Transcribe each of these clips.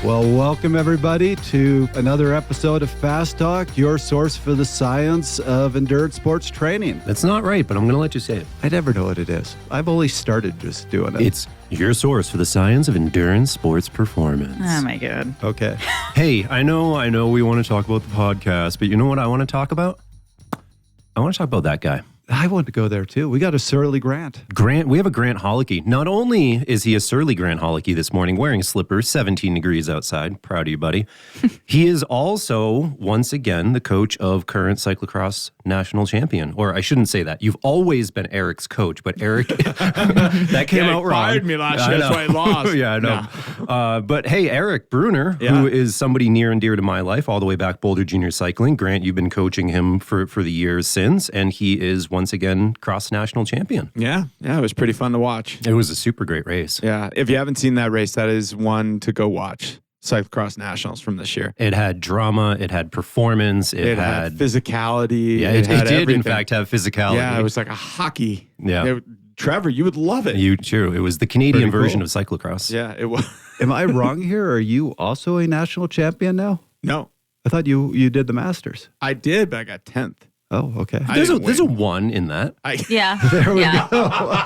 Well, welcome everybody to another episode of Fast Talk, your source for the science of endurance sports training. That's not right, but I'm going to let you say it. I never know what it is. I've only started just doing it. It's your source for the science of endurance sports performance. Oh my God. Okay. Hey, I know we want to talk about the podcast, but you know what I want to talk about? I want to talk about that guy. I want to go there too. We got a surly Grant. We have a Grant Holicky. Not only is he a surly Grant Holicky this morning, wearing slippers, 17 degrees outside. Proud of you, buddy. He is also, once again, the coach of current cyclocross national champion. Or I shouldn't say that. You've always been Eric's coach, but Eric, that came out wrong. He fired me last year, that's why I lost. Yeah, I know. But hey, Eric Bruner, who is somebody near and dear to my life, all the way back Boulder Junior Cycling. Grant, you've been coaching him for the years since, and he is once again cross-national champion. Yeah, it was pretty fun to watch. It was a super great race. Yeah, if you haven't seen that race, that is one to go watch. Cyclocross Nationals from this year. It had drama, it had performance, it had physicality. Yeah, it did everything. in fact have physicality. Yeah, it was like a hockey. Yeah. Trevor, you would love it. True. It was the Canadian version of cyclocross. Yeah, it was. Am I wrong here? Are you also a national champion now? No. I thought you did the Masters. I did, but I got 10th. Oh, okay. There's a one in that. Yeah. There we yeah. go.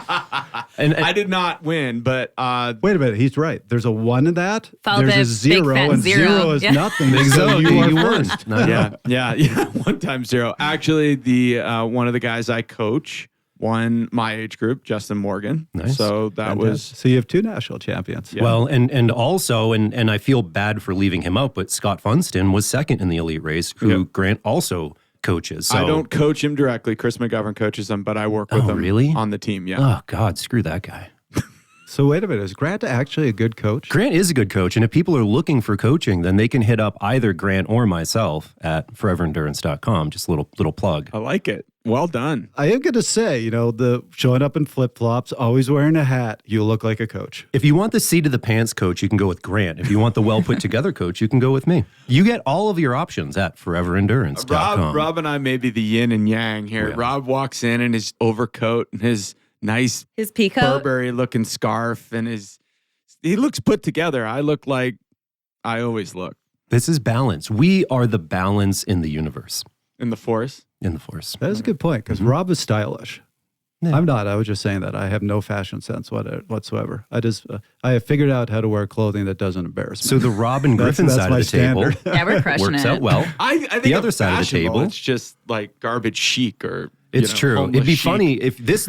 And I did not win, but Wait a minute. He's right. There's a 1 in that. Followed There's by a 0, big fat and 0 zero. is Yeah. nothing. Big So zero, you are you won. first. No. yeah, 1 times 0. Actually, the one of the guys I coach won my age group, Justin Morgan. Nice. So that was So you have 2 national champions. Yeah. Well, and also, and I feel bad for leaving him out, but Scott Funston was second in the elite race, who Grant also coaches. So. I don't coach him directly. Chris McGovern coaches him, but I work with him really? on the team. Yeah. Oh, God, screw that guy. So wait a minute. Is Grant actually a good coach? Grant is a good coach, and if people are looking for coaching, then they can hit up either Grant or myself at foreverendurance.com. Just a little plug. I like it. Well done. I am going to say, the showing up in flip-flops, always wearing a hat, you look like a coach. If you want the seat of the pants coach, you can go with Grant. If you want the well put together coach, you can go with me. You get all of your options at foreverendurance.com. Rob and I may be the yin and yang here. Yeah. Rob walks in his overcoat and his nice His peacoat. Burberry looking scarf and he looks put together. I look like I always look This is balance. We are the balance in the universe, in the forest. in the force. That is a good point, because Rob is stylish. Yeah. I'm not. I was just saying that. I have no fashion sense whatsoever. I have figured out how to wear clothing that doesn't embarrass me. So the Robin Griffin That's side my of the table standard. Yeah, we're crushing works it. out well. I think The of other side of the fashionable, table. it's just like garbage chic or It's true. homeless It'd be chic. funny if this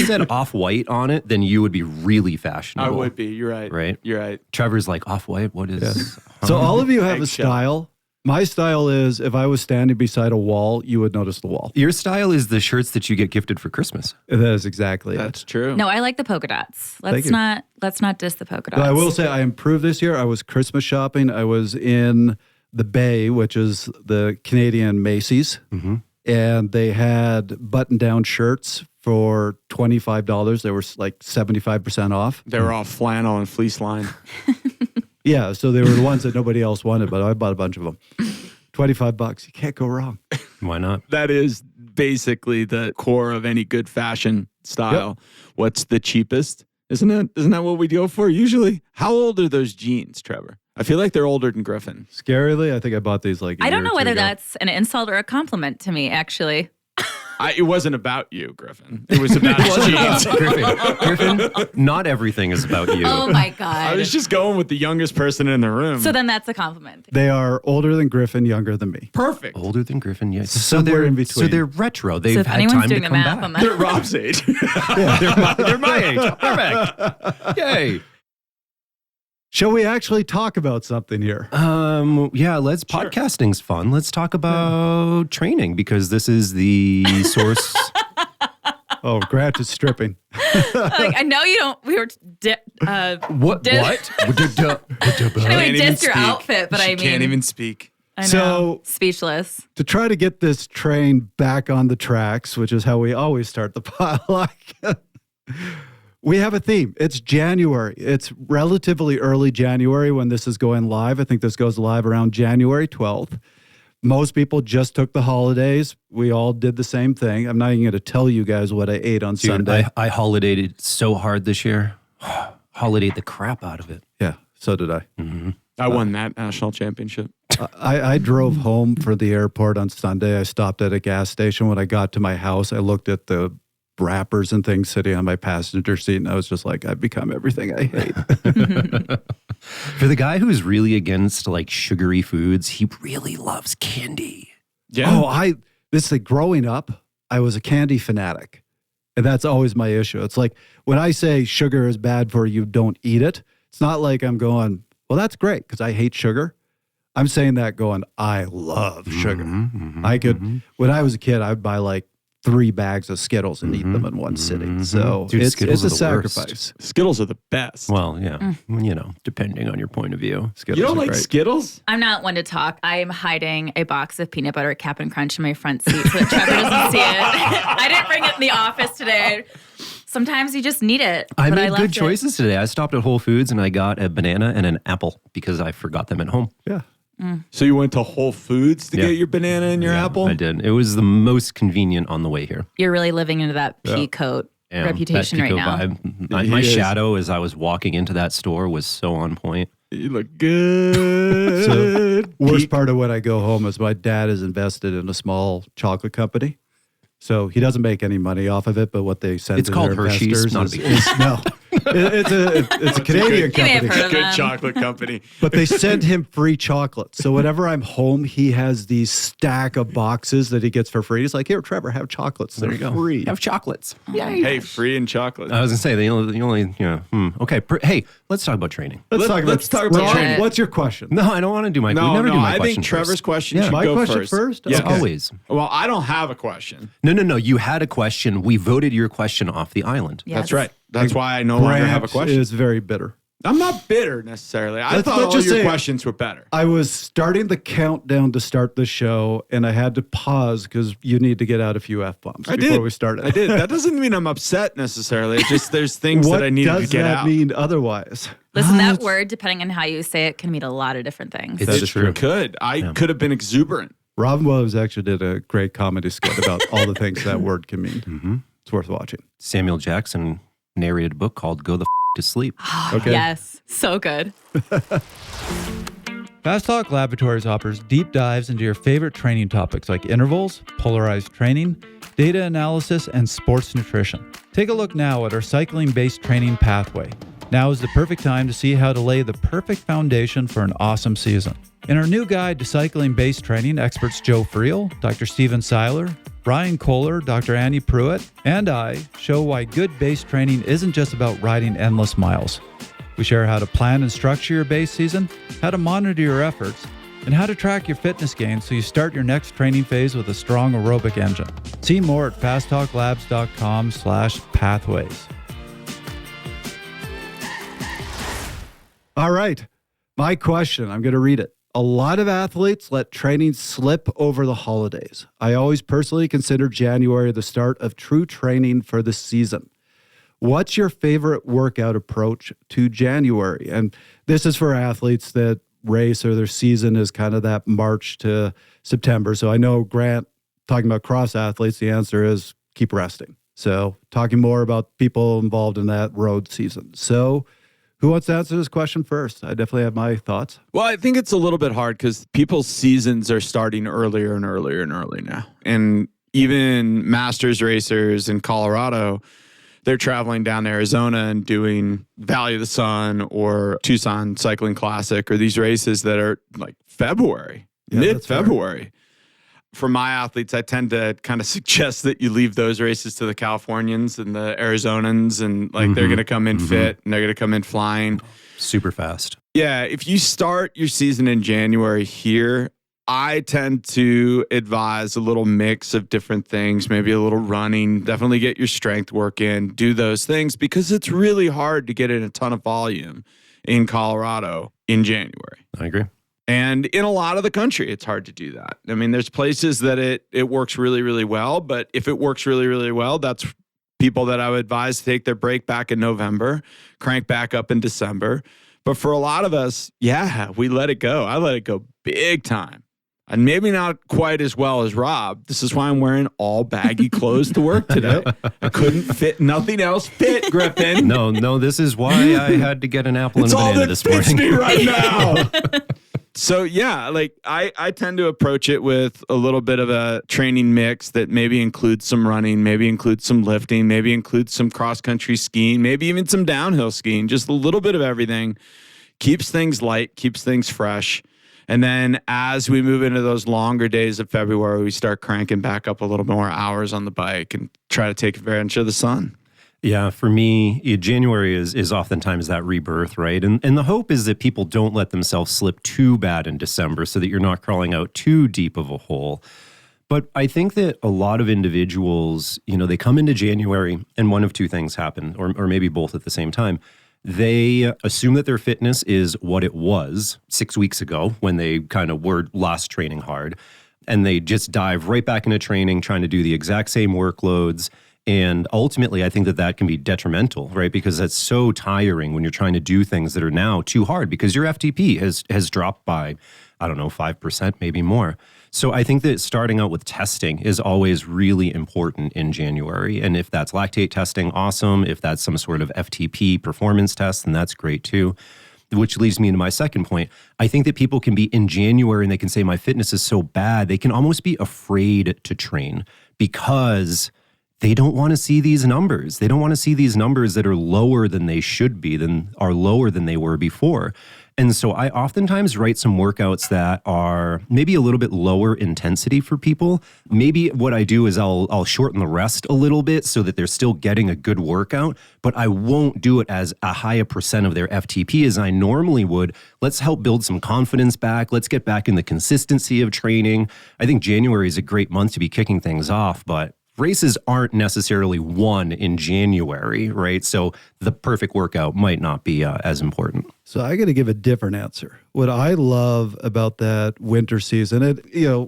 said off-white on it, then you would be really fashionable. I would be. You're right. Right? You're right. Trevor's like, off-white? What is... Yes. So all of you have a Eggshell. style. My style is, if I was standing beside a wall, you would notice the wall. Your style is the shirts that you get gifted for Christmas. That is exactly That's it. true. No, I like the polka dots. Thank you. Let's not diss the polka dots. But I will say I improved this year. I was Christmas shopping. I was in the Bay, which is the Canadian Macy's. Mm-hmm. And they had button-down shirts for $25. They were like 75% off. They were all flannel and fleece lined. Yeah, so they were the ones that nobody else wanted, but I bought a bunch of them. $25. You can't go wrong. Why not? That is basically the core of any good fashion style. What's the cheapest? Isn't that what we go for usually? How old are those jeans, Trevor? I feel like they're older than Griffin. Scarily, I think I bought these like a I don't year know or two whether ago. that's an insult or a compliment to me, actually. It wasn't about you, Griffin. It was about jeans. Griffin, not everything is about you. Oh my I God. was just going with the youngest person in the room. So then that's a compliment. They are older than Griffin, younger than me. Perfect. Older than Griffin, yes. Somewhere in between. So they're retro. They've So if had anyone's time to doing the come math back. on that. They're Rob's age. They're my age. Perfect. Yay. Shall we actually talk about something here? Yeah, podcasting's fun. Let's talk about training, because this is the source. Oh, Grant is stripping. Like, I know you don't. We were. What? Did- What? Anyway, diss your outfit, but She I mean, can't even speak. I know. So- Speechless. To try to get this train back on the tracks, which is how we always start the podcast, we have a theme. It's January. It's relatively early January when this is going live. I think this goes live around January 12th. Most people just took the holidays. We all did the same thing. I'm not even going to tell you guys what I ate on Dude, Sunday. I holidayed so hard this year. Holidayed the crap out of it. Yeah, so did I. Mm-hmm. I won that national championship. I drove home from the airport on Sunday. I stopped at a gas station. When I got to my house, I looked at the wrappers and things sitting on my passenger seat, and I was just like, I've become everything I hate. For the guy who's really against like sugary foods, he really loves candy. Yeah. Growing up, I was a candy fanatic. And that's always my issue. It's like when I say sugar is bad for you, don't eat it. It's not like I'm going, well, that's great because I hate sugar. I'm saying that going, I love sugar. When I was a kid, I'd buy like 3 bags of Skittles and eat them in one sitting. So Dude, it's Skittles a are the sacrifice. Skittles are the best. Well, yeah, depending on your point of view. Skittles You don't are like great. Skittles? I'm not one to talk. I'm hiding a box of peanut butter Cap'n Crunch in my front seat so that Trevor doesn't see it. I didn't bring it in the office today. Sometimes you just need it. I but made left good it. choices today. I stopped at Whole Foods and I got a banana and an apple because I forgot them at home. Yeah. So you went to Whole Foods to Yeah. get your banana and your apple? I did. It was the most convenient on the way here. You're really living into that pea coat Yeah, reputation that right Pico now. vibe. My He is. shadow as I was walking into that store was so on point. You look good. So worst part of when I go home is my dad is invested in a small chocolate company. So he doesn't make any money off of it, but what they send It's to called their Hershey's, investors not a is, big is no. It's a Canadian You may have company. heard of Good them. chocolate company. But they send him free chocolate. So whenever I'm home, he has these stack of boxes that he gets for free. He's like, here, Trevor, have chocolates. They're free. Have chocolates. Hey, free and chocolate. I was gonna say the only okay. Hey, let's talk about training. Let's talk about Ron, training. What's your question? No, I don't want to do my. we never do my I question think Trevor's first. question should My go question first. first? Yeah. Okay. Always. Well, I don't have a question. No. You had a question. We voted your question off the island. Yes. That's right. That's why I no longer have a Grant question. is very bitter. I'm not bitter necessarily. I Let's thought all just your say- questions were better. I was starting the countdown to start the show, and I had to pause because you need to get out a few F-bombs before we started. I did. That doesn't mean I'm upset necessarily. It's just there's things What that I needed to does get that out. mean otherwise? Listen, that word, depending on how you say it, can mean a lot of different things. It's It true. could. I could have been exuberant. Robin Williams actually did a great comedy skit about all the things that word can mean. It's worth watching. Samuel Jackson narrated a book called "Go the to Sleep." Okay. Yes. So good. Fast Talk Laboratories offers deep dives into your favorite training topics like intervals, polarized training, data analysis, and sports nutrition. Take a look now at our cycling-based training pathway. Now is the perfect time to see how to lay the perfect foundation for an awesome season. In our new guide to cycling-based training, experts Joe Friel, Dr. Steven Seiler, Brian Kohler, Dr. Andy Pruitt, and I show why good base training isn't just about riding endless miles. We share how to plan and structure your base season, how to monitor your efforts, and how to track your fitness gains so you start your next training phase with a strong aerobic engine. See more at fasttalklabs.com/pathways. All right. My question, I'm going to read it. A lot of athletes let training slip over the holidays. I always personally consider January the start of true training for the season. What's your favorite workout approach to January? And this is for athletes that race or their season is kind of that March to September. So I know, Grant, talking about cross athletes, the answer is keep resting. So talking more about people involved in that road season. So who wants to answer this question first? I definitely have my thoughts. Well, I think it's a little bit hard because people's seasons are starting earlier and earlier and early now. And even Masters racers in Colorado, they're traveling down to Arizona and doing Valley of the Sun or Tucson Cycling Classic or these races that are like February, Yeah, that's mid-February. For my athletes, I tend to kind of suggest that you leave those races to the Californians and the Arizonans, and like they're going to come in fit and they're going to come in flying. Super fast. Yeah, if you start your season in January here, I tend to advise a little mix of different things, maybe a little running, definitely get your strength work in, do those things because it's really hard to get in a ton of volume in Colorado in January. I agree. And in a lot of the country, it's hard to do that. I mean, there's places that it works really, really well, but if it works really, really well, that's people that I would advise to take their break back in November, crank back up in December. But for a lot of us, yeah, we let it go. I let it go big time. And maybe not quite as well as Rob. This is why I'm wearing all baggy clothes to work today. I couldn't fit. Nothing else fit, Griffin. No, this is why I had to get an apple and a banana this morning. It's all that fits me right now. So yeah, like I tend to approach it with a little bit of a training mix that maybe includes some running, maybe includes some lifting, maybe includes some cross-country skiing, maybe even some downhill skiing, just a little bit of everything. Keeps things light, keeps things fresh. And then as we move into those longer days of February, we start cranking back up a little more hours on the bike and try to take advantage of the sun. Yeah, for me, January is oftentimes that rebirth, right? And the hope is that people don't let themselves slip too bad in December so that you're not crawling out too deep of a hole. But I think that a lot of individuals, they come into January and one of two things happen, or maybe both at the same time. They assume that their fitness is what it was 6 weeks ago when they kind of were last training hard. And they just dive right back into training, trying to do the exact same workloads. And ultimately, I think that can be detrimental, right? Because that's so tiring when you're trying to do things that are now too hard because your FTP has dropped by, 5%, maybe more. So I think that starting out with testing is always really important in January. And if that's lactate testing, awesome. If that's some sort of FTP performance test, then that's great too. Which leads me into my second point. I think that people can be in January and they can say, my fitness is so bad. They can almost be afraid to train because they don't want to see these numbers. They don't want to see these numbers that are lower than they should be, are lower than they were before. And so I oftentimes write some workouts that are maybe a little bit lower intensity for people. Maybe what I do is I'll shorten the rest a little bit so that they're still getting a good workout, but I won't do it as a high a percent of their FTP as I normally would. Let's help build some confidence back. Let's get back in the consistency of training. I think January is a great month to be kicking things off, but races aren't necessarily won in January, right? So the perfect workout might not be as important. So I got to give a different answer. What I love about that winter season,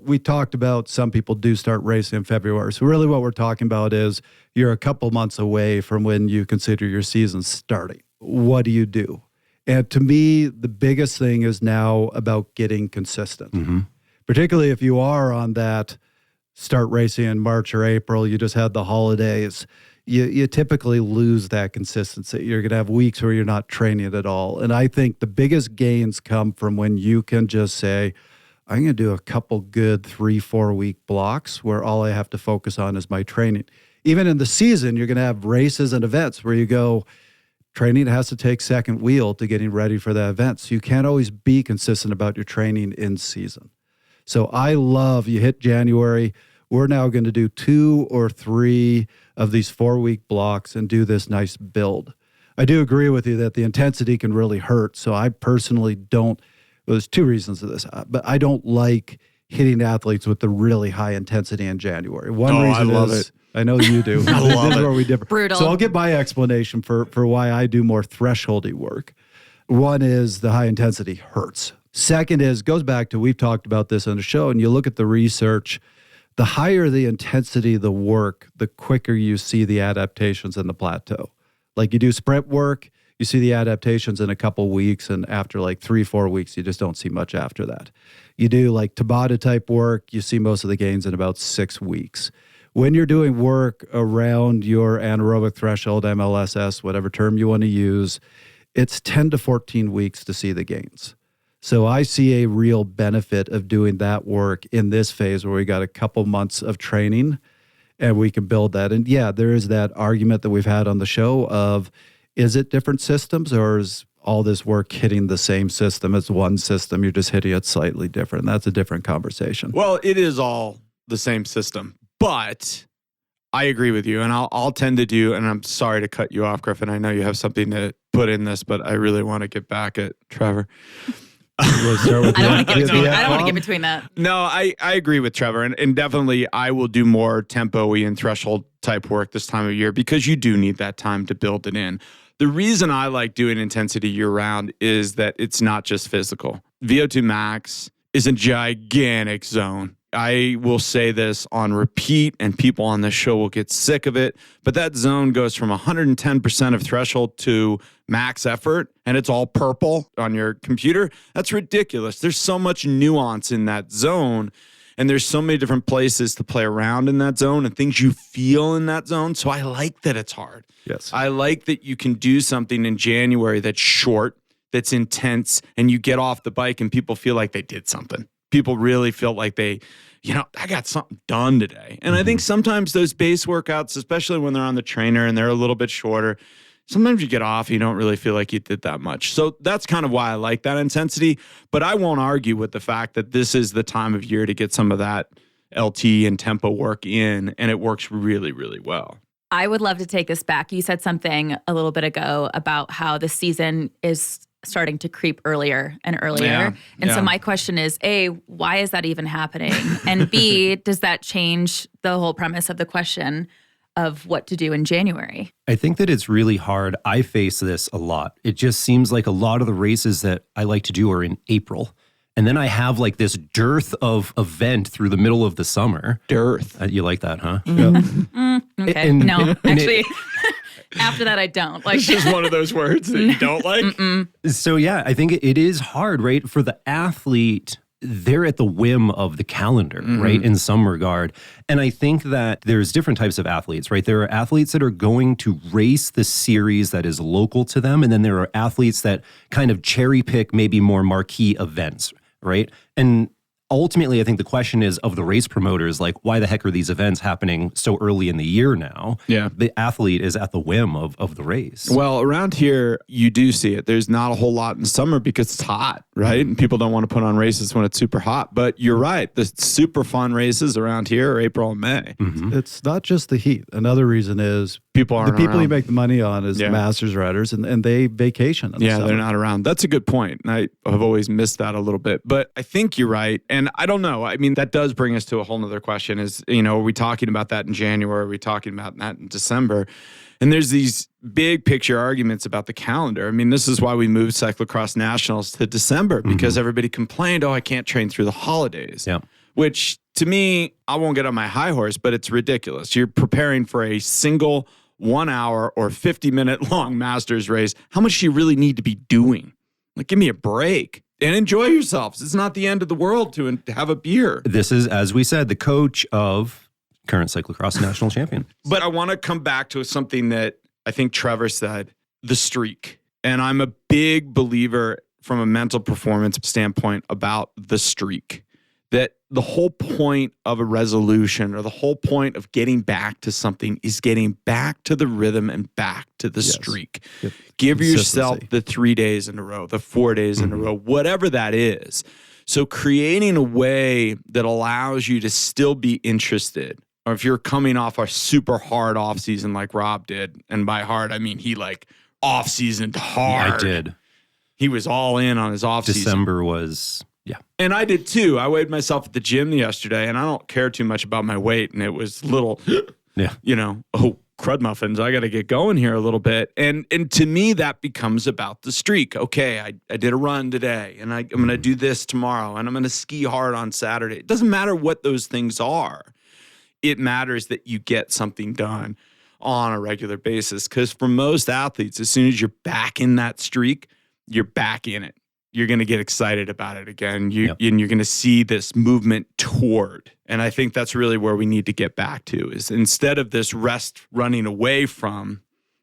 we talked about some people do start racing in February. So really what we're talking about is you're a couple months away from when you consider your season starting. What do you do? And to me, the biggest thing is now about getting consistent, particularly if you are on that start racing in March or April, you just had the holidays, you typically lose that consistency. You're going to have weeks where you're not training at all. And I think the biggest gains come from when you can just say, I'm going to do a couple good 3-4 week blocks where all I have to focus on is my training. Even in the season, you're going to have races and events where you go, training has to take second wheel to getting ready for that event. So you can't always be consistent about your training in season. So I love, you hit January, we're now going to do 2 or 3 of these 4-week blocks and do this nice build. I do agree with you that the intensity can really hurt. So I personally don't, there's 2 reasons to this, but I don't like hitting athletes with the really high intensity in January. One reason I love is, it. I know you do. I love this is it. where we differ. Brutal. So I'll give my explanation for why I do more thresholdy work. One is the high intensity hurts. Second is, goes back to, we've talked about this on the show, and you look at the research, the higher the intensity of the work, the quicker you see the adaptations in the plateau. Like you do sprint work, you see the adaptations in a couple weeks, and after like 3-4 weeks, you just don't see much after that. You do like Tabata type work, you see most of the gains in about 6 weeks. When you're doing work around your anaerobic threshold, MLSS, whatever term you want to use, it's 10 to 14 weeks to see the gains. So I see a real benefit of doing that work in this phase where we got a couple months of training and we can build that. And yeah, there is that argument that we've had on the show of, is it different systems or is all this work hitting the same system as one system? You're just hitting it slightly different. That's a different conversation. Well, it is all the same system, but I agree with you. And I'll tend to do, and I'm sorry to cut you off, Griffin. I know you have something to put in this, but I really want to get back at Trevor. I don't want to get between that. No, I agree with Trevor. And definitely I will do more tempo-y and threshold type work this time of year because you do need that time to build it in. The reason I like doing intensity year-round is that it's not just physical. VO2 max is a gigantic zone. I will say this on repeat, and people on this show will get sick of it, but that zone goes from 110% of threshold to max effort, and it's all purple on your computer. That's ridiculous. There's so much nuance in that zone, and there's so many different places to play around in that zone and things you feel in that zone. So I like that it's hard. Yes. I like that you can do something in January that's short, that's intense, and you get off the bike and people feel like they did something. People really feel like I got something done today. And I think sometimes those base workouts, especially when they're on the trainer and they're a little bit shorter, sometimes you get off, you don't really feel like you did that much. So that's kind of why I like that intensity. But I won't argue with the fact that this is the time of year to get some of that LT and tempo work in, and it works really, really well. I would love to take this back. You said something a little bit ago about how the season is starting to creep earlier and earlier. So my question is, A, why is that even happening? And B, does that change the whole premise of the question of what to do in January? I think that it's really hard. I face this a lot. It just seems like a lot of the races that I like to do are in April. And then I have like this dearth of event through the middle of the summer. Dearth. You like that, huh? Okay. Actually, after that, I don't. Like, It's just one of those words that you don't like. So yeah, I think it is hard, right? For the athlete, they're at the whim of the calendar, right? In some regard. And I think that there's different types of athletes, right? There are athletes that are going to race the series that is local to them. And then there are athletes that kind of cherry pick maybe more marquee events, right? And ultimately, I think the question is of the race promoters, like, why the heck are these events happening so early in the year now? Yeah. The athlete is at the whim of the race. Well, around here, you do see it. There's not a whole lot in summer because it's hot, right? And people don't want to put on races when it's super hot. But you're right. The super fun races around here are April and May. It's not just the heat. Another reason is People aren't the people around. you make the money on is Yeah. the Masters riders, and they vacation. In the Yeah, summer. they're not around. That's a good point. And I have always missed that a little bit. But I think you're right. And I don't know. I mean, that does bring us to a whole nother question is, are we talking about that in January? Are we talking about that in December? And there's these big picture arguments about the calendar. I mean, this is why we moved Cyclocross Nationals to December, because everybody complained, I can't train through the holidays. Yeah. Which to me, I won't get on my high horse, but it's ridiculous. You're preparing for a single 1 hour or 50-minute long Masters race. How much do you really need to be doing? Like, give me a break and enjoy yourselves. It's not the end of the world to have a beer. This is, as we said, the coach of current cyclocross national champion. But I want to come back to something that I think Trevor said, the streak. And I'm a big believer from a mental performance standpoint about the streak. That the whole point of a resolution or the whole point of getting back to something is getting back to the rhythm and back to the streak. Yep. Give yourself Consistency. the 3 days in a row, the 4 days in a row, whatever that is. So creating a way that allows you to still be interested, or if you're coming off a super hard off season like Rob did, and by hard, I mean he like off seasoned hard. I did. He was all in on his off season. December was, yeah. And I did too. I weighed myself at the gym yesterday, and I don't care too much about my weight. And it was little, Yeah. crud muffins. I got to get going here a little bit. And to me, that becomes about the streak. Okay, I did a run today, and I'm going to do this tomorrow, and I'm going to ski hard on Saturday. It doesn't matter what those things are. It matters that you get something done on a regular basis. Because for most athletes, as soon as you're back in that streak, you're back in it. You're going to get excited about it again. And you're going to see this movement toward. And I think that's really where we need to get back to is instead of this rest running away from,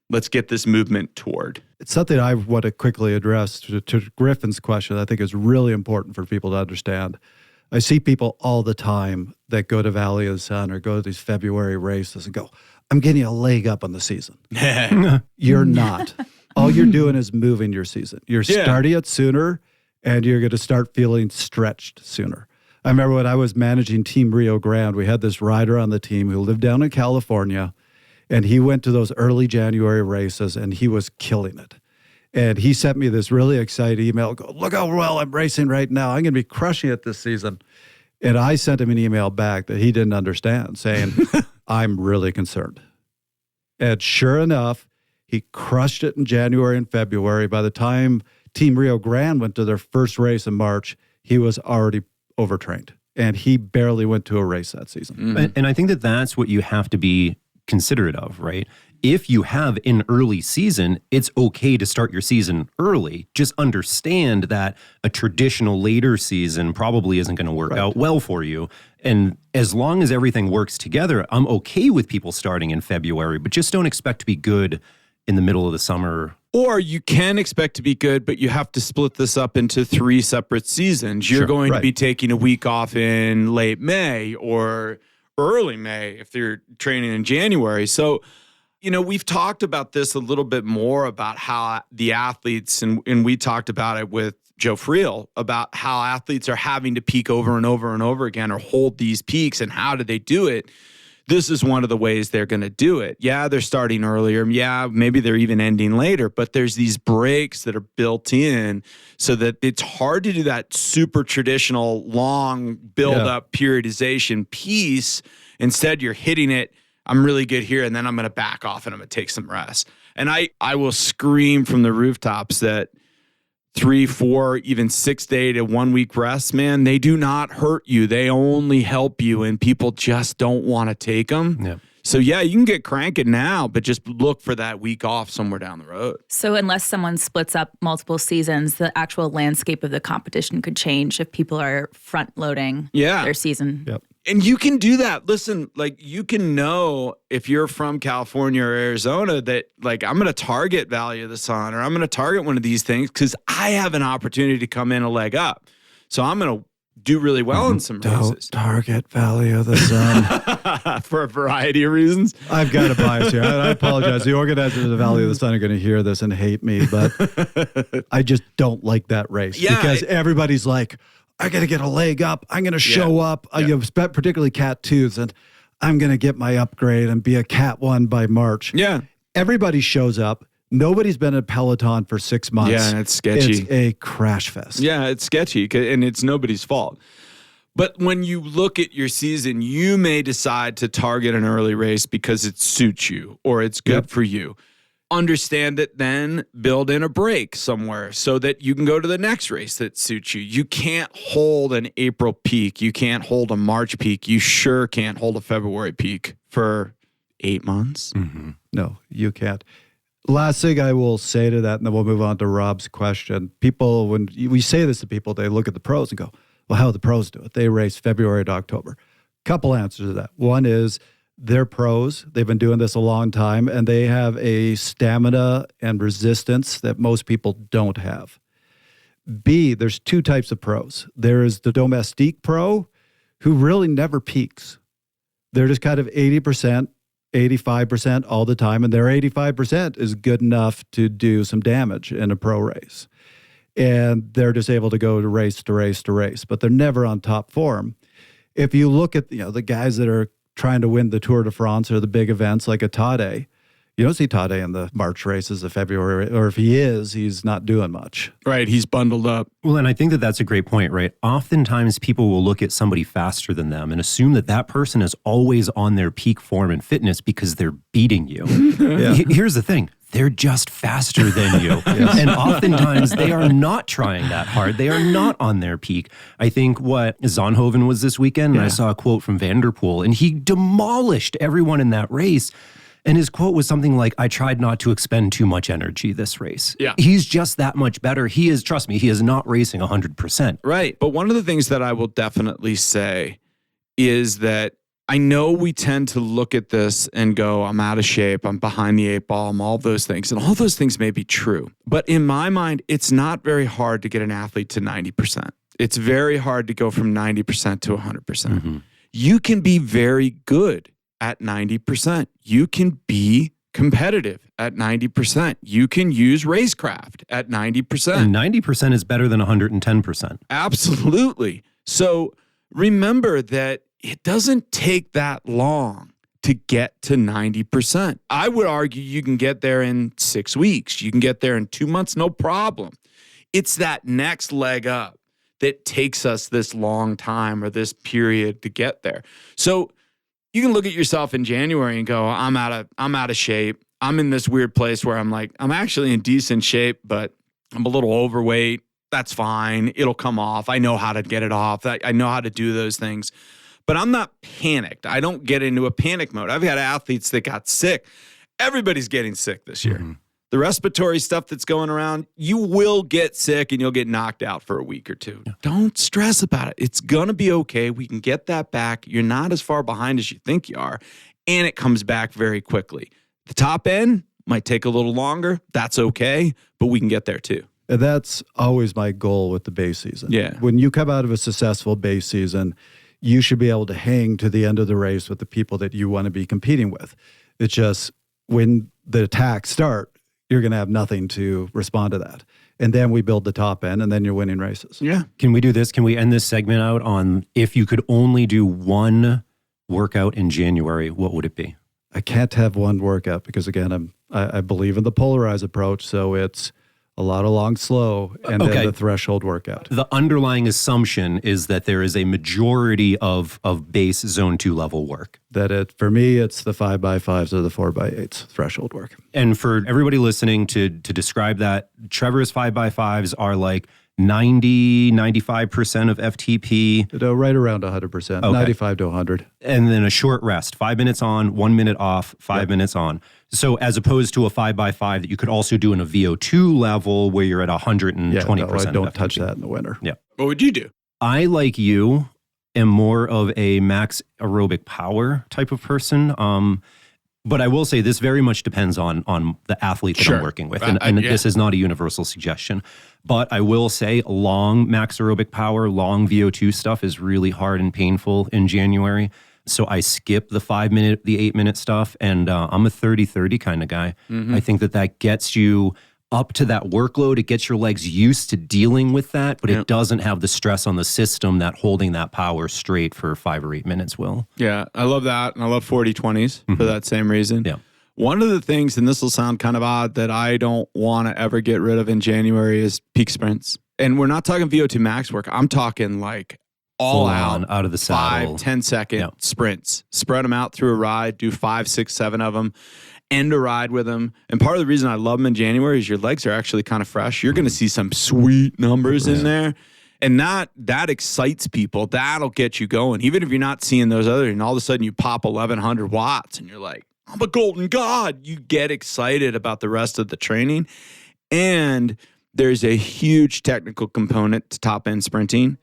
let's get this movement toward. It's something I want to quickly address to Griffin's question. I think is really important for people to understand. I see people all the time that go to Valley of the Sun or go to these February races and go, I'm getting a leg up on the season. You're not. All you're doing is moving your season. You're starting it sooner, and you're going to start feeling stretched sooner. I remember when I was managing Team Rio Grande, we had this rider on the team who lived down in California, and he went to those early January races, and he was killing it. And he sent me this really exciting email, go, look how well I'm racing right now. I'm going to be crushing it this season. And I sent him an email back that he didn't understand, saying, I'm really concerned. And sure enough, he crushed it in January and February. By the time Team Rio Grande went to their first race in March, he was already overtrained. and he barely went to a race that season. Mm-hmm. And I think that that's what you have to be considerate of, right? If you have an early season, it's okay to start your season early. Just understand that a traditional later season probably isn't going to work out well for you. And as long as everything works together, I'm okay with people starting in February, but just don't expect to be good in the middle of the summer. Or you can expect to be good, but you have to split this up into 3 separate seasons. You're going to be taking a week off in late May or early May if you're training in January. So, we've talked about this a little bit more about how the athletes, and we talked about it with Joe Friel, about how athletes are having to peak over and over and over again or hold these peaks, and how do they do it? This is one of the ways they're going to do it. Yeah, they're starting earlier. Yeah, maybe they're even ending later, but there's these breaks that are built in so that it's hard to do that super traditional long build-up periodization piece. Instead, you're hitting it. I'm really good here, and then I'm going to back off and I'm going to take some rest. And I will scream from the rooftops that 3, 4, even 6 day to 1 week rest, man, they do not hurt you. They only help you, and people just don't want to take them. Yeah. So yeah, you can get cranking now, but just look for that week off somewhere down the road. So unless someone splits up multiple seasons, the actual landscape of the competition could change if people are front loading their season. Yep. And you can do that. Listen, you can know if you're from California or Arizona that I'm going to target Valley of the Sun, or I'm going to target one of these things because I have an opportunity to come in a leg up. So I'm going to do really well in some races. Don't target Valley of the Sun. For a variety of reasons. I've got a bias here. I apologize. The organizers of the Valley of the Sun are going to hear this and hate me, but I just don't like that race because everybody's like, I got to get a leg up. I'm going to show up. Particularly Cat 2s, and I'm going to get my upgrade and be a Cat 1 by March. Yeah. Everybody shows up. Nobody's been at Peloton for 6 months. Yeah, and it's sketchy. It's a crash fest. Yeah, it's sketchy, and it's nobody's fault. But when you look at your season, you may decide to target an early race because it suits you or it's good for you. Understand it, then build in a break somewhere so that you can go to the next race that suits you. You can't hold an April peak. You can't hold a March peak. You sure can't hold a February peak for 8 months. Mm-hmm. No, you can't. Last thing I will say to that, and then we'll move on to Rob's question. People, when we say this to people, they look at the pros and go, well, how do the pros do it? They race February to October. Couple answers to that. One is they're pros. They've been doing this a long time, and they have a stamina and resistance that most people don't have. B, there's 2 types of pros. There is the domestique pro who really never peaks. They're just kind of 80%, 85% all the time, and their 85% is good enough to do some damage in a pro race. And they're just able to go to race to race to race, but they're never on top form. If you look at the guys that are trying to win the Tour de France or the big events like a Tade, you don't see Tade in the March races of February, or if he is, he's not doing much. Right, he's bundled up. Well, and I think that that's a great point, right? Oftentimes people will look at somebody faster than them and assume that that person is always on their peak form and fitness because they're beating you. Here's the thing. They're just faster than you. And oftentimes they are not trying that hard. They are not on their peak. I think what Zonhoven was this weekend, and I saw a quote from Vanderpool, and he demolished everyone in that race. And his quote was something like, I tried not to expend too much energy this race. Yeah. He's just that much better. He is, trust me, he is not racing 100%. Right. But one of the things that I will definitely say is that I know we tend to look at this and go, I'm out of shape, I'm behind the 8 ball, I'm all those things. And all those things may be true. But in my mind, it's not very hard to get an athlete to 90%. It's very hard to go from 90% to 100%. Mm-hmm. You can be very good at 90%. You can be competitive at 90%. You can use racecraft at 90%. And 90% is better than 110%. Absolutely. So remember that it doesn't take that long to get to 90%. I would argue you can get there in 6 weeks. You can get there in 2 months, no problem. It's that next leg up that takes us this long time or this period to get there. So you can look at yourself in January and go, I'm out of shape. I'm in this weird place where I'm like, I'm actually in decent shape, but I'm a little overweight. That's fine. It'll come off. I know how to get it off. I know how to do those things. But I'm not panicked. I don't get into a panic mode. I've had athletes that got sick. Everybody's getting sick this year. Mm-hmm. The respiratory stuff that's going around, you will get sick and you'll get knocked out for a week or two. Yeah. Don't stress about it. It's going to be okay. We can get that back. You're not as far behind as you think you are. And it comes back very quickly. The top end might take a little longer. That's okay. But we can get there too. And that's always my goal with the base season. Yeah. When you come out of a successful base season, you should be able to hang to the end of the race with the people that you want to be competing with. It's just when the attacks start, you're going to have nothing to respond to that. And then we build the top end, and then you're winning races. Yeah. Can we do this? Can we end this segment out on if you could only do one workout in January, what would it be? I can't have one workout because, again, I believe in the polarized approach. So it's a lot of long, slow, and then the threshold workout. The underlying assumption is that there is a majority of base zone 2 level work. For me, it's the 5x5s or the 4x8s threshold work. And for everybody listening to describe that, Trevor's 5x5s are like 95% of FTP. Right around 100%, 95 to 100. And then a short rest, 5 minutes on, 1 minute off, 5 minutes on. So as opposed to a 5x5 that you could also do in a VO2 level where you're at 120%. I don't touch that in the winter. Yeah. What would you do? I, like you, am more of a max aerobic power type of person. But I will say this very much depends on the athlete that I'm working with. And this is not a universal suggestion. But I will say long max aerobic power, long VO2 stuff is really hard and painful in January. So I skip the 5 minute, the 8 minute stuff. And I'm a 30-30 kind of guy. Mm-hmm. I think that gets you up to that workload. It gets your legs used to dealing with that, but it doesn't have the stress on the system that holding that power straight for 5 or 8 minutes will. Yeah, I love that. And I love 40-20s for that same reason. Yeah. One of the things, and this will sound kind of odd, that I don't want to ever get rid of in January is peak sprints. And we're not talking VO2 max work. I'm talking like all out of the saddle, 5-10 second sprints. Spread them out through a ride, do 5, 6, 7 of them. End a ride with them. And part of the reason I love them in January is your legs are actually kind of fresh. You're going to see some sweet numbers in there. And that excites people. That'll get you going. Even if you're not seeing those other, and all of a sudden you pop 1,100 watts and you're like, I'm a golden god. You get excited about the rest of the training. And there's a huge technical component to top end sprinting.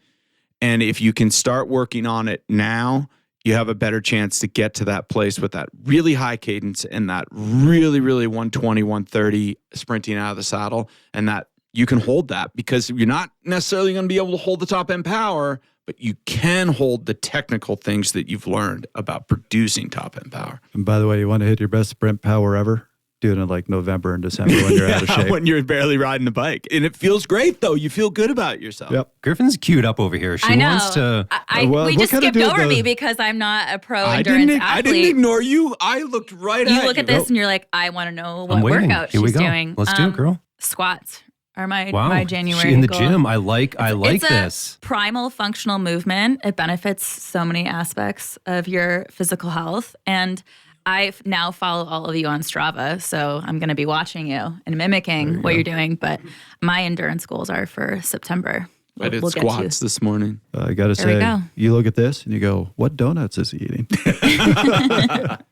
And if you can start working on it now, you have a better chance to get to that place with that really high cadence and that really, really 120, 130 sprinting out of the saddle. And that you can hold that because you're not necessarily going to be able to hold the top end power, but you can hold the technical things that you've learned about producing top end power. And by the way, you want to hit your best sprint power ever? Do it in like November and December when you're out of shape. When you're barely riding a bike. And it feels great, though. You feel good about yourself. Yep. Griffin's queued up over here. She wants to... we just skipped over me because I'm not a pro endurance athlete. I didn't ignore you. I looked right at you. You look at this and you're like, I want to know what workout she's doing. Let's do it, girl. Squats are my January in the goal. gym. I like it's this. A primal functional movement. It benefits so many aspects of your physical health. And I now follow all of you on Strava, so I'm going to be watching you and mimicking what you're doing. But my endurance goals are for September. I did squats this morning. I got to say, you look at this and you go, what donuts is he eating?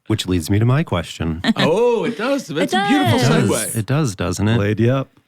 Which leads me to my question. Oh, it does. That's a beautiful segue. It does, doesn't it?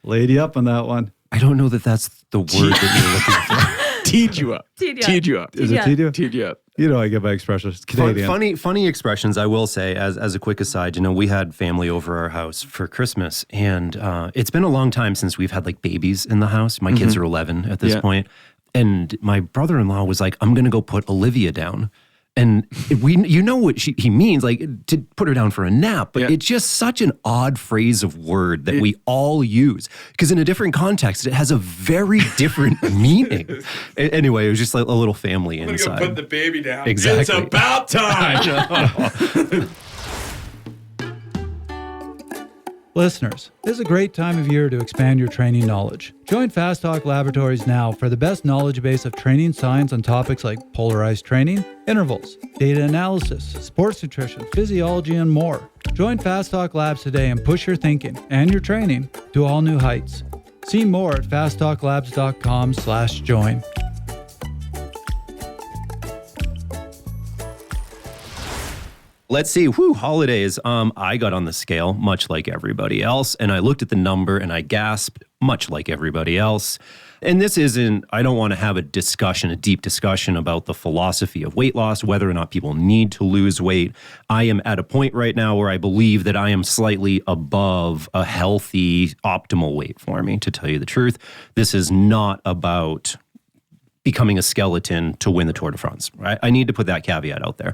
Laid you up on that one. I don't know that that's the word that you're looking for. Teed you up. Teed you up. Is it teed you up? Teed you up. You know I get my expressions. It's Canadian. Funny expressions, I will say, as a quick aside. You know, we had family over our house for Christmas, and it's been a long time since we've had like babies in the house. My kids are 11 at this point. And my brother-in-law was like, I'm going to go put Olivia down. And you know what he means, like to put her down for a nap, but it's just such an odd phrase of word that we all use because in a different context, it has a very different meaning. Anyway, it was just like a little family inside. I'm gonna go put the baby down. Exactly. It's about time. Listeners, this is a great time of year to expand your training knowledge. Join Fast Talk Laboratories now for the best knowledge base of training science on topics like polarized training, intervals, data analysis, sports nutrition, physiology, and more. Join Fast Talk Labs today and push your thinking and your training to all new heights. See more at fasttalklabs.com/join. Let's see. Holidays. I got on the scale much like everybody else, and I looked at the number and I gasped much like everybody else. And this isn't, I don't want to have a deep discussion about the philosophy of weight loss, whether or not people need to lose weight. I am at a point right now where I believe that I am slightly above a healthy, optimal weight for me, to tell you the truth. This is not about becoming a skeleton to win the Tour de France, right? I need to put that caveat out there.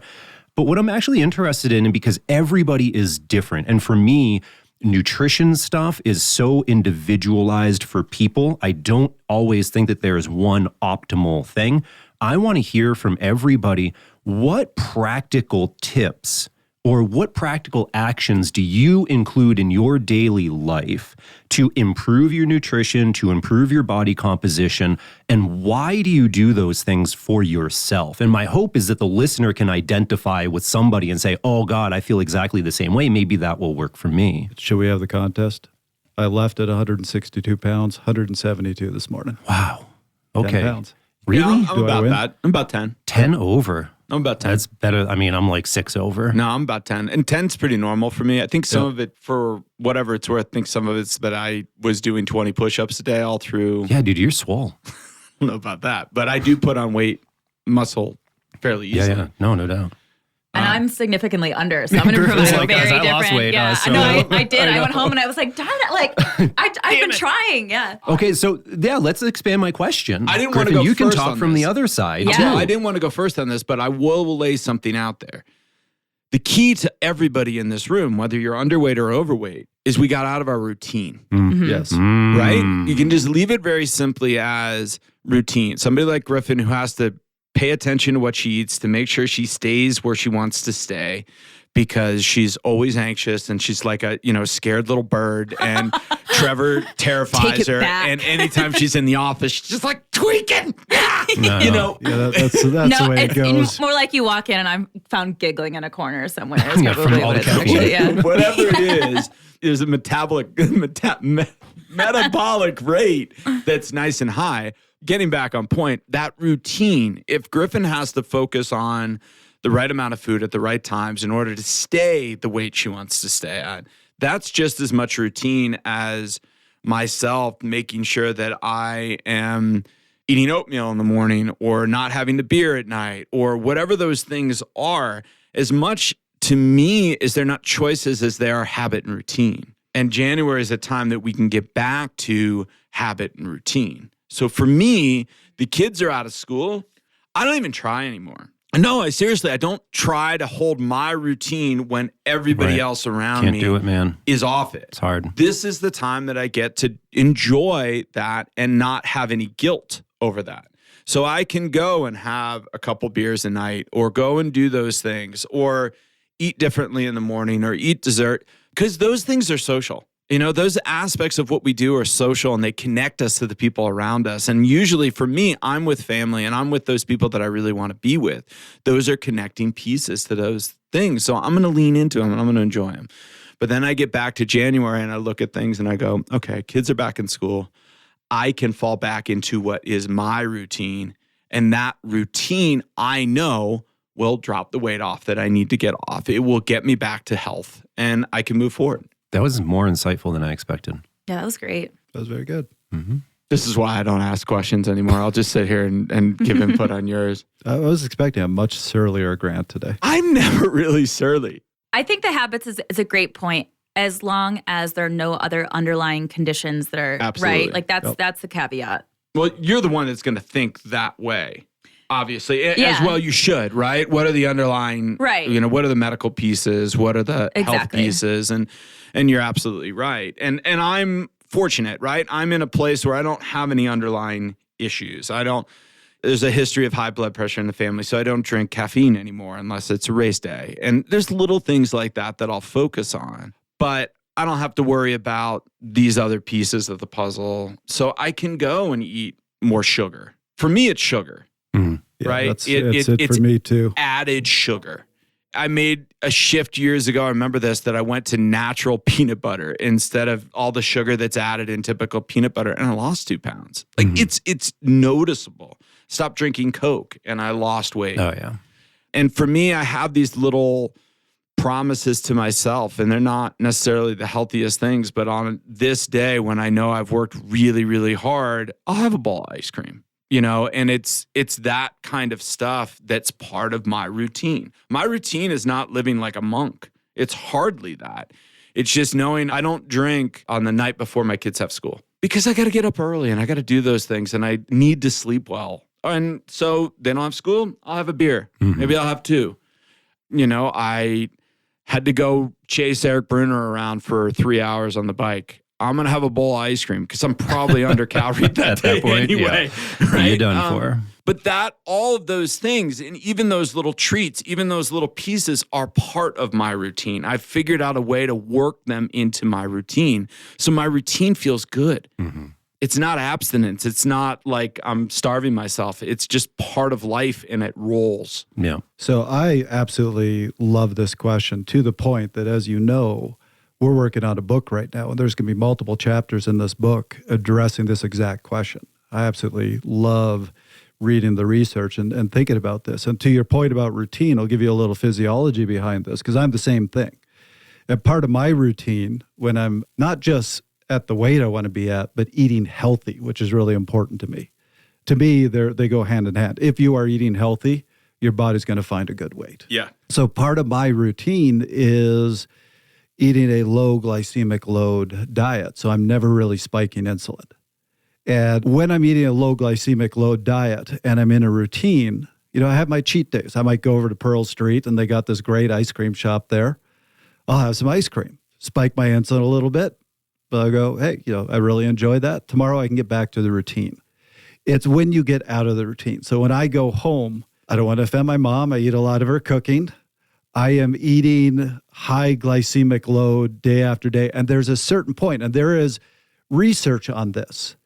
But what I'm actually interested in, and because everybody is different, and for me, nutrition stuff is so individualized for people, I don't always think that there is one optimal thing. I want to hear from everybody, what practical tips or what practical actions do you include in your daily life to improve your nutrition, to improve your body composition, and why do you do those things for yourself? And my hope is that the listener can identify with somebody and say, oh God, I feel exactly the same way. Maybe that will work for me. Should we have the contest? I left at 162 pounds, 172 this morning. Wow. Okay. 10 pounds. Really? Yeah, I'm about that. I'm about 10. 10 over. I'm about 10. That's better. I mean, I'm like 6 over. No, I'm about 10. And 10's pretty normal for me. I think some of it, for whatever it's worth, I think some of it's that I was doing 20 push-ups a day all through. Yeah, dude, you're swole. I don't know about that. But I do put on weight, muscle fairly easily. Yeah. No doubt. And I'm significantly under, so I'm going to provide like, a very guys, I different. lost weight, Yeah, so- no, I did. I went home and I was like, darn it, like I've been trying. Yeah. Okay, so let's expand my question. I didn't want to Griffin, go you can first talk on from this. the other side Yeah. too. Well, I didn't want to go first on this, but I will lay something out there. The key to everybody in this room, whether you're underweight or overweight, is we got out of our routine, Yes. right? You can just leave it very simply as routine. Somebody like Griffin who has to pay attention to what she eats to make sure she stays where she wants to stay, because she's always anxious and she's like a, scared little bird, and Trevor terrifies her. back. And anytime she's in the office, she's just like tweaking. No. Yeah, that's No, the way it it's goes. more like you walk in and I'm found giggling in a corner somewhere. Is Yeah, probably from all what the it's actually. Yeah. Whatever it is, there's a metabolic rate that's nice and high. Getting back on point, that routine, if Griffin has to focus on the right amount of food at the right times in order to stay the weight she wants to stay at, that's just as much routine as myself making sure that I am eating oatmeal in the morning or not having the beer at night or whatever those things are. As much to me as they're not choices as they are habit and routine. And January is a time that we can get back to habit and routine. So for me, the kids are out of school. I don't even try anymore. No, I don't try to hold my routine when everybody Right. else around Can't me do it, man. is off it. It's hard. This is the time that I get to enjoy that and not have any guilt over that. So I can go and have a couple beers a night or go and do those things or eat differently in the morning or eat dessert, because those things are social. Those aspects of what we do are social and they connect us to the people around us. And usually for me, I'm with family and I'm with those people that I really want to be with. Those are connecting pieces to those things. So I'm going to lean into them and I'm going to enjoy them. But then I get back to January and I look at things and I go, okay, kids are back in school. I can fall back into what is my routine. And that routine, I know, will drop the weight off that I need to get off. It will get me back to health and I can move forward. That was more insightful than I expected. Yeah, that was great. That was very good. This is why I don't ask questions anymore. I'll just sit here and give input on yours. I was expecting a much surlier Grant today. I'm never really surly. I think the habits is a great point, as long as there are no other underlying conditions that are Absolutely. right. Like that's the caveat. Well, you're the one that's going to think that way, obviously. As Yeah. well you should, right? What are the underlying, Right. What are the medical pieces? What are the health Exactly. pieces? And you're absolutely right. And I'm fortunate, right? I'm in a place where I don't have any underlying issues. There's a history of high blood pressure in the family, so I don't drink caffeine anymore unless it's a race day. And there's little things like that I'll focus on. But I don't have to worry about these other pieces of the puzzle. So I can go and eat more sugar. For me, it's sugar, Yeah, right? That's it for me too. Added sugar. I made a shift years ago. I remember this, that I went to natural peanut butter instead of all the sugar that's added in typical peanut butter, and I lost 2 pounds. Like it's noticeable. Stopped drinking Coke and I lost weight. Oh yeah. And for me, I have these little promises to myself, and they're not necessarily the healthiest things, but on this day when I know I've worked really, really hard, I'll have a bowl of ice cream, and it's that kind of stuff that's part of my routine. My routine is not living like a monk. It's hardly that. It's just knowing I don't drink on the night before my kids have school because I got to get up early and I got to do those things and I need to sleep well. And so they don't have school, I'll have a beer. Maybe I'll have 2. I had to go chase Eric Bruner around for 3 hours on the bike. I'm going to have a bowl of ice cream because I'm probably undercaloried At that point, anyway. yeah. Right? You're done for. But all of those things, and even those little treats, even those little pieces are part of my routine. I've figured out a way to work them into my routine. So my routine feels good. It's not abstinence. It's not like I'm starving myself. It's just part of life and it rolls. Yeah. So I absolutely love this question, to the point that, as you know, we're working on a book right now, and there's going to be multiple chapters in this book addressing this exact question. I absolutely love reading the research and thinking about this. And to your point about routine, I'll give you a little physiology behind this, because I'm the same thing. And part of my routine, when I'm not just at the weight I want to be at, but eating healthy, which is really important to me. To me, they go hand in hand. If you are eating healthy, your body's going to find a good weight. Yeah. So part of my routine is eating a low glycemic load diet. So I'm never really spiking insulin. And when I'm eating a low glycemic load diet and I'm in a routine, I have my cheat days. I might go over to Pearl Street and they got this great ice cream shop there. I'll have some ice cream, spike my insulin a little bit. But I go, hey, I really enjoy that. Tomorrow I can get back to the routine. It's when you get out of the routine. So when I go home, I don't want to offend my mom. I eat a lot of her cooking. I am eating high glycemic load day after day. And there's a certain point, and there is research on this.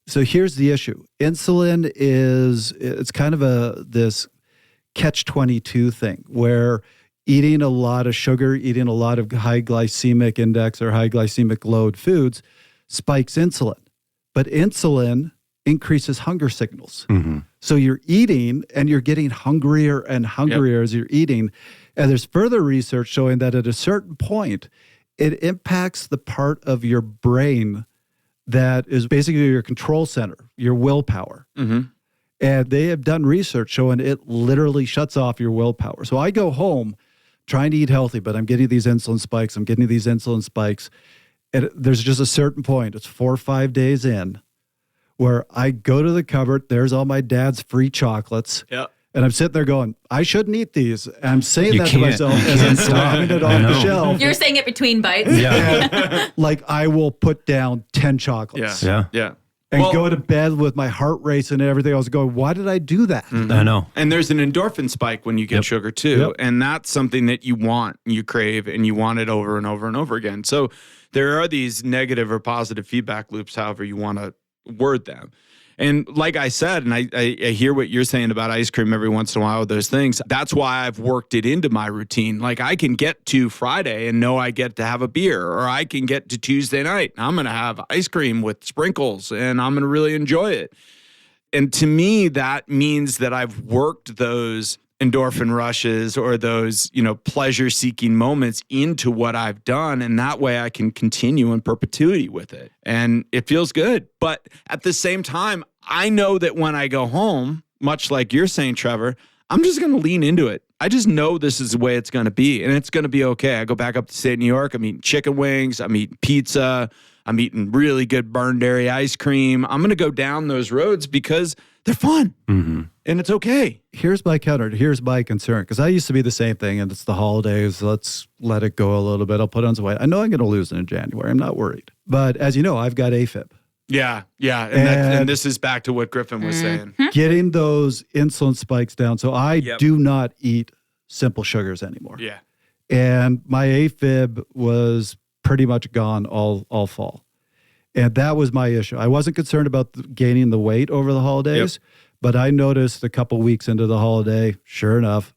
So here's the issue. Insulin it's kind of this catch-22 thing where eating a lot of sugar, eating a lot of high glycemic index or high glycemic load foods spikes insulin. But insulin increases hunger signals. So you're eating and you're getting hungrier and hungrier as you're eating. And there's further research showing that at a certain point, it impacts the part of your brain that is basically your control center, your willpower. And they have done research showing it literally shuts off your willpower. So I go home trying to eat healthy, but I'm getting these insulin spikes. And there's just a certain point, it's 4 or 5 days in, where I go to the cupboard, there's all my dad's free chocolates. And I'm sitting there going, I shouldn't eat these. And I'm saying to myself as I'm slamming it off the shelf. You're saying it between bites? Yeah. Like I will put down 10 chocolates. Yeah. And go to bed with my heart racing and everything. I was going, why did I do that? I know. And there's an endorphin spike when you get sugar too. And that's something that you want, you crave, and you want it over and over and over again. So there are these negative or positive feedback loops, however you want to word them. And like I said, and I hear what you're saying about ice cream every once in a while with those things. That's why I've worked it into my routine. Like I can get to Friday and know I get to have a beer, or I can get to Tuesday night and I'm going to have ice cream with sprinkles and I'm going to really enjoy it. And to me, that means that I've worked those endorphin rushes or those, pleasure-seeking moments into what I've done. And that way I can continue in perpetuity with it. And it feels good. But at the same time, I know that when I go home, much like you're saying, Trevor, I'm just going to lean into it. I just know this is the way it's going to be. And it's going to be okay. I go back up to state New York. I'm eating chicken wings. I'm eating pizza. I'm eating really good burned dairy ice cream. I'm going to go down those roads because they're fun. And it's okay. Here's my counter. Here's my concern. Because I used to be the same thing, and it's the holidays. Let's let it go a little bit. I'll put on some weight. I know I'm going to lose it in January. I'm not worried. But as you know, I've got AFib. Yeah. And this is back to what Griffin was saying. Getting those insulin spikes down. So I do not eat simple sugars anymore. Yeah. And my AFib was pretty much gone all fall. And that was my issue. I wasn't concerned about gaining the weight over the holidays, but I noticed a couple weeks into the holiday, sure enough,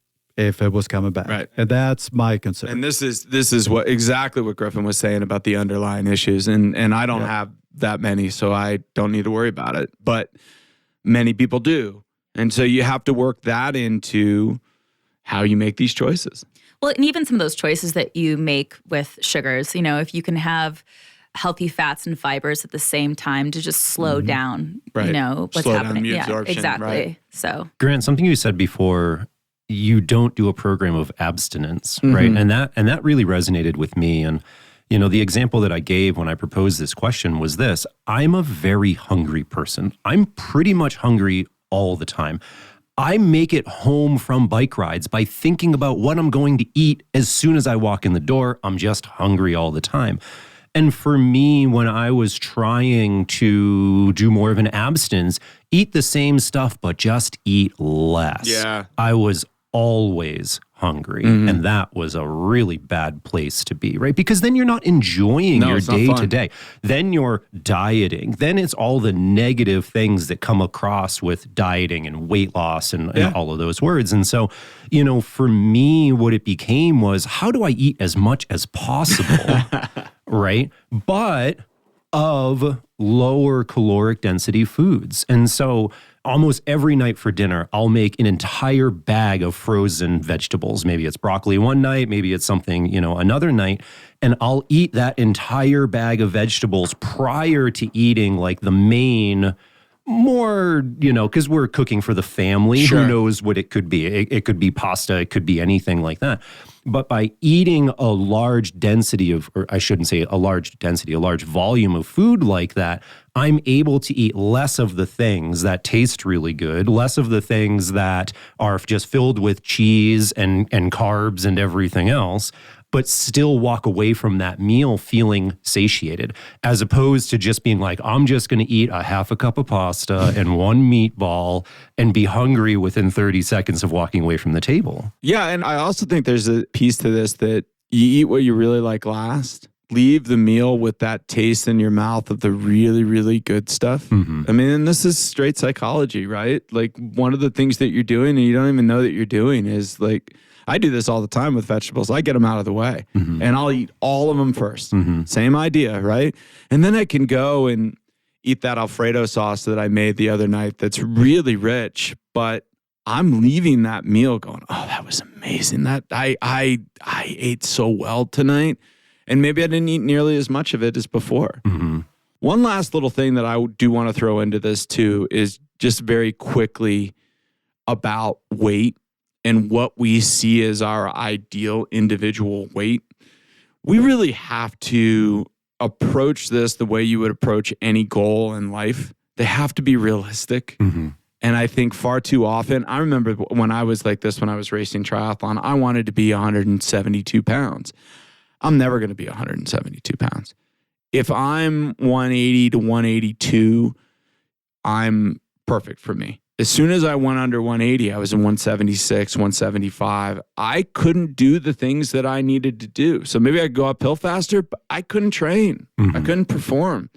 if it was coming back. Right. And that's my concern. And this is what exactly what Griffin was saying about the underlying issues. And I don't have that many, so I don't need to worry about it. But many people do. And so you have to work that into how you make these choices. Well, and even some of those choices that you make with sugars, if you can have healthy fats and fibers at the same time to just slow down, Right. What's Slow down happening. the absorption, exactly. right. So, Grant, something you said before, you don't do a program of abstinence, right? And that really resonated with me. And the example that I gave when I proposed this question was this: I'm a very hungry person. I'm pretty much hungry all the time. I make it home from bike rides by thinking about what I'm going to eat as soon as I walk in the door. I'm just hungry all the time. And for me, when I was trying to do more of an abstinence, eat the same stuff, but just eat less. Yeah. I was always hungry. And that was a really bad place to be, right? Because then you're not enjoying your day to day. Then you're dieting. Then it's all the negative things that come across with dieting and weight loss and all of those words. And so, for me, what it became was, how do I eat as much as possible, right? But of lower caloric density foods. And so almost every night for dinner, I'll make an entire bag of frozen vegetables. Maybe it's broccoli one night, maybe it's something, another night. And I'll eat that entire bag of vegetables prior to eating like the main, more, because we're cooking for the family. Sure. Who knows what it could be? It could be pasta. It could be anything like that. But by eating a large density of, or I shouldn't say a large density, a large volume of food like that, I'm able to eat less of the things that taste really good, less of the things that are just filled with cheese and carbs and everything else, but still walk away from that meal feeling satiated, as opposed to just being like, I'm just going to eat a half a cup of pasta and one meatball and be hungry within 30 seconds of walking away from the table. Yeah, and I also think there's a piece to this that you eat what you really like last. Leave the meal with that taste in your mouth of the really, really good stuff. I mean, and this is straight psychology, right? Like, one of the things that you're doing and you don't even know that you're doing is like, I do this all the time with vegetables. I get them out of the way and I'll eat all of them first. Same idea, right? And then I can go and eat that Alfredo sauce that I made the other night that's really rich, but I'm leaving that meal going, oh, that was amazing. That I ate so well tonight. And maybe I didn't eat nearly as much of it as before. One last little thing that I do want to throw into this too is just very quickly about weight and what we see as our ideal individual weight. We really have to approach this the way you would approach any goal in life. They have to be realistic. And I think far too often, I remember when I was like this, when I was racing triathlon, I wanted to be 172 pounds. I'm never going to be 172 pounds. If I'm 180 to 182, I'm perfect for me. As soon as I went under 180, I was in 176, 175. I couldn't do the things that I needed to do. So maybe I could go uphill faster, but I couldn't train. I couldn't perform.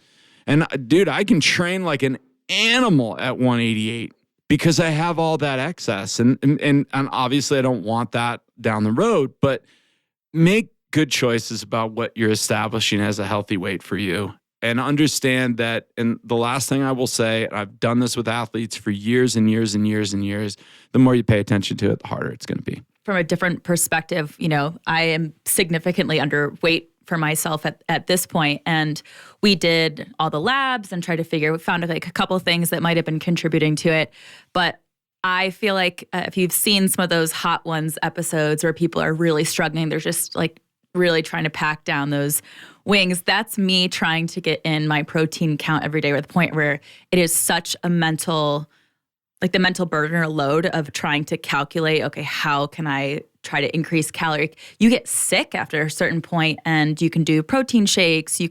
And dude, I can train like an animal at 188 because I have all that excess. And obviously I don't want that down the road, but make good choices about what you're establishing as a healthy weight for you. And understand that, and the last thing I will say, and I've done this with athletes for years and years and years and years, the more you pay attention to it, the harder it's going to be. From a different perspective, I am significantly underweight for myself at this point. And we did all the labs and tried to we found like a couple of things that might have been contributing to it. But I feel like if you've seen some of those Hot Ones episodes where people are really struggling, they're just like really trying to pack down those wings. That's me trying to get in my protein count every day, to the point where it is such a mental burden or load of trying to calculate, okay, how can I try to increase calorie? You get sick after a certain point, and you can do protein shakes. You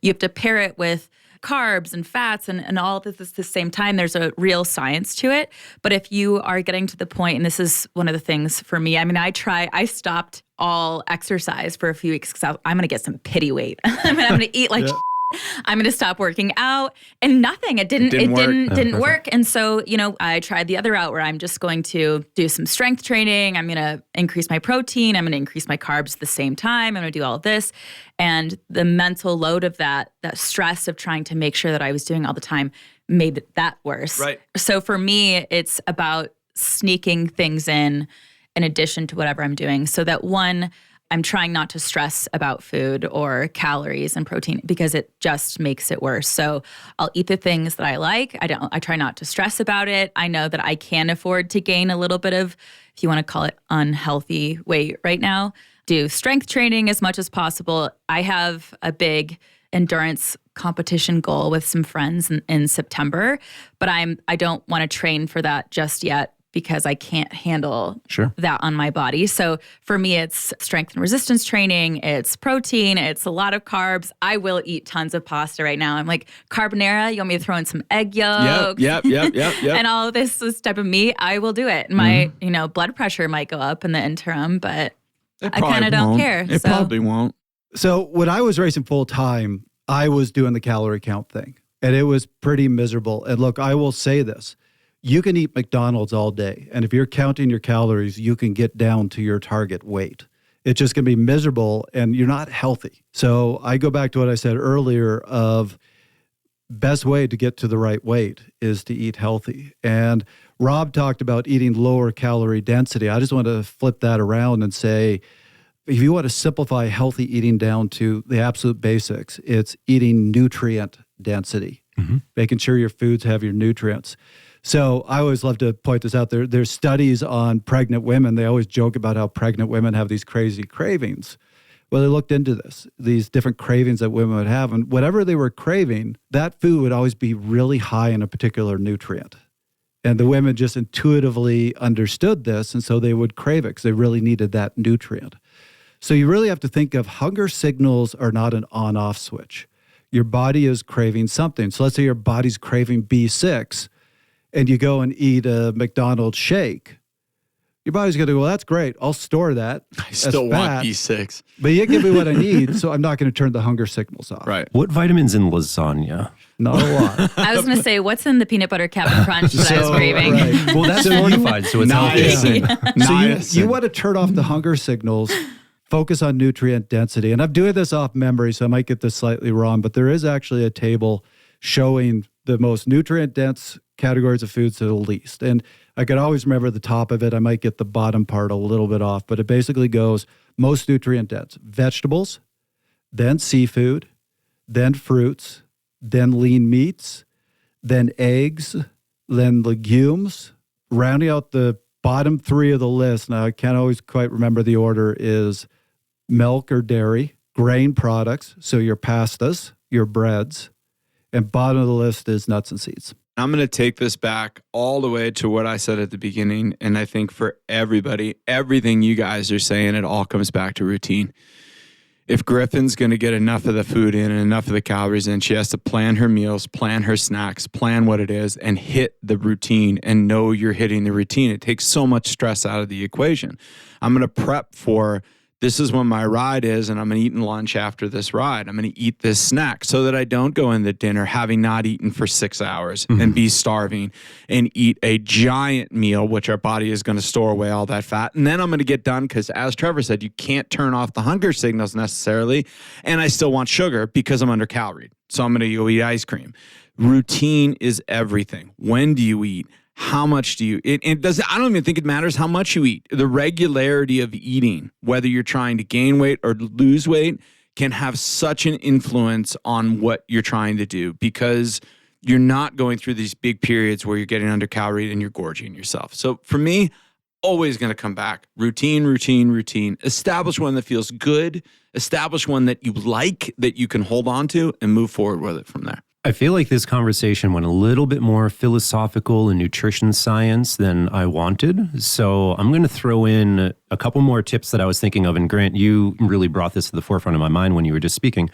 have to pair it with carbs and fats and all of this at the same time. There's a real science to it. But if you are getting to the point, and this is one of the things for me, I mean, I stopped all exercise for a few weeks because I'm going to get some pity weight. I'm going to eat like I'm going to stop working out, and nothing. It didn't work. And so, I tried the other route where I'm just going to do some strength training. I'm going to increase my protein. I'm going to increase my carbs at the same time. I'm going to do all of this. And the mental load of that stress of trying to make sure that I was doing all the time made that worse. Right. So for me, it's about sneaking things in addition to whatever I'm doing, so that one, I'm trying not to stress about food or calories and protein because it just makes it worse. So I'll eat the things that I like. I try not to stress about it. I know that I can afford to gain a little bit of, if you want to call it, unhealthy weight right now. Do strength training as much as possible. I have a big endurance competition goal with some friends in September, but I don't want to train for that just yet, because I can't handle that on my body. So for me, it's strength and resistance training, it's protein, it's a lot of carbs. I will eat tons of pasta right now. I'm like, carbonara, you want me to throw in some egg yolks? Yep. And all of this type of meat, I will do it. My, blood pressure might go up in the interim, but I kind of don't care. It probably won't. So when I was racing full time, I was doing the calorie count thing, and it was pretty miserable. And look, I will say this. You can eat McDonald's all day, and if you're counting your calories, you can get down to your target weight. It's just going to be miserable, and you're not healthy. So I go back to what I said earlier of best way to get to the right weight is to eat healthy. And Rob talked about eating lower calorie density. I just want to flip that around and say, if you want to simplify healthy eating down to the absolute basics, it's eating nutrient density, making sure your foods have your nutrients. So I always love to point this out there. There's studies on pregnant women. They always joke about how pregnant women have these crazy cravings. Well, they looked into this, these different cravings that women would have. And whatever they were craving, that food would always be really high in a particular nutrient. And the women just intuitively understood this. And so they would crave it because they really needed that nutrient. So you really have to think of hunger signals are not an on-off switch. Your body is craving something. So let's say your body's craving B6. And you go and eat a McDonald's shake, your body's going to go, well, that's great. I'll store that. I still want B6. But you give me what I need, so I'm not going to turn the hunger signals off. Right. What vitamin's in lasagna? Not a lot. I was going to say, what's in the peanut butter Captain Crunch that I was craving? Right. Well, that's fortified, so it's healthy. So you want to turn off the hunger signals, focus on nutrient density. And I'm doing this off memory, so I might get this slightly wrong, but there is actually a table showing the most nutrient-dense categories of foods to the least. And I could always remember the top of it. I might get the bottom part a little bit off, but it basically goes most nutrient-dense. Vegetables, then seafood, then fruits, then lean meats, then eggs, then legumes. Rounding out the bottom three of the list, now I can't always quite remember the order, is milk or dairy, grain products, so your pastas, your breads, and bottom of the list is nuts and seeds. I'm going to take this back all the way to what I said at the beginning. And I think for everybody, everything you guys are saying, it all comes back to routine. If Griffin's going to get enough of the food in and enough of the calories in, she has to plan her meals, plan her snacks, plan what it is, and hit the routine and know you're hitting the routine. It takes so much stress out of the equation. I'm going to prep for, this is when my ride is, and I'm going to eat lunch after this ride. I'm going to eat this snack so that I don't go into dinner having not eaten for 6 hours and be starving and eat a giant meal, which our body is going to store away all that fat. And then I'm going to get done because, as Trevor said, you can't turn off the hunger signals necessarily. And I still want sugar because I'm under-caloried. So I'm going to go eat ice cream. Routine is everything. When do you eat? How much do you eat? I don't even think it matters how much you eat. The regularity of eating, whether you're trying to gain weight or lose weight, can have such an influence on what you're trying to do, because you're not going through these big periods where you're getting under-caloried and you're gorging yourself. So for me, always going to come back. Routine. Establish one that feels good. Establish one that you like, that you can hold on to, and move forward with it from there. I feel like this conversation went a little bit more philosophical and nutrition science than I wanted. So I'm going to throw in a couple more tips that I was thinking of. And Grant, you really brought this to the forefront of my mind when you were just speaking.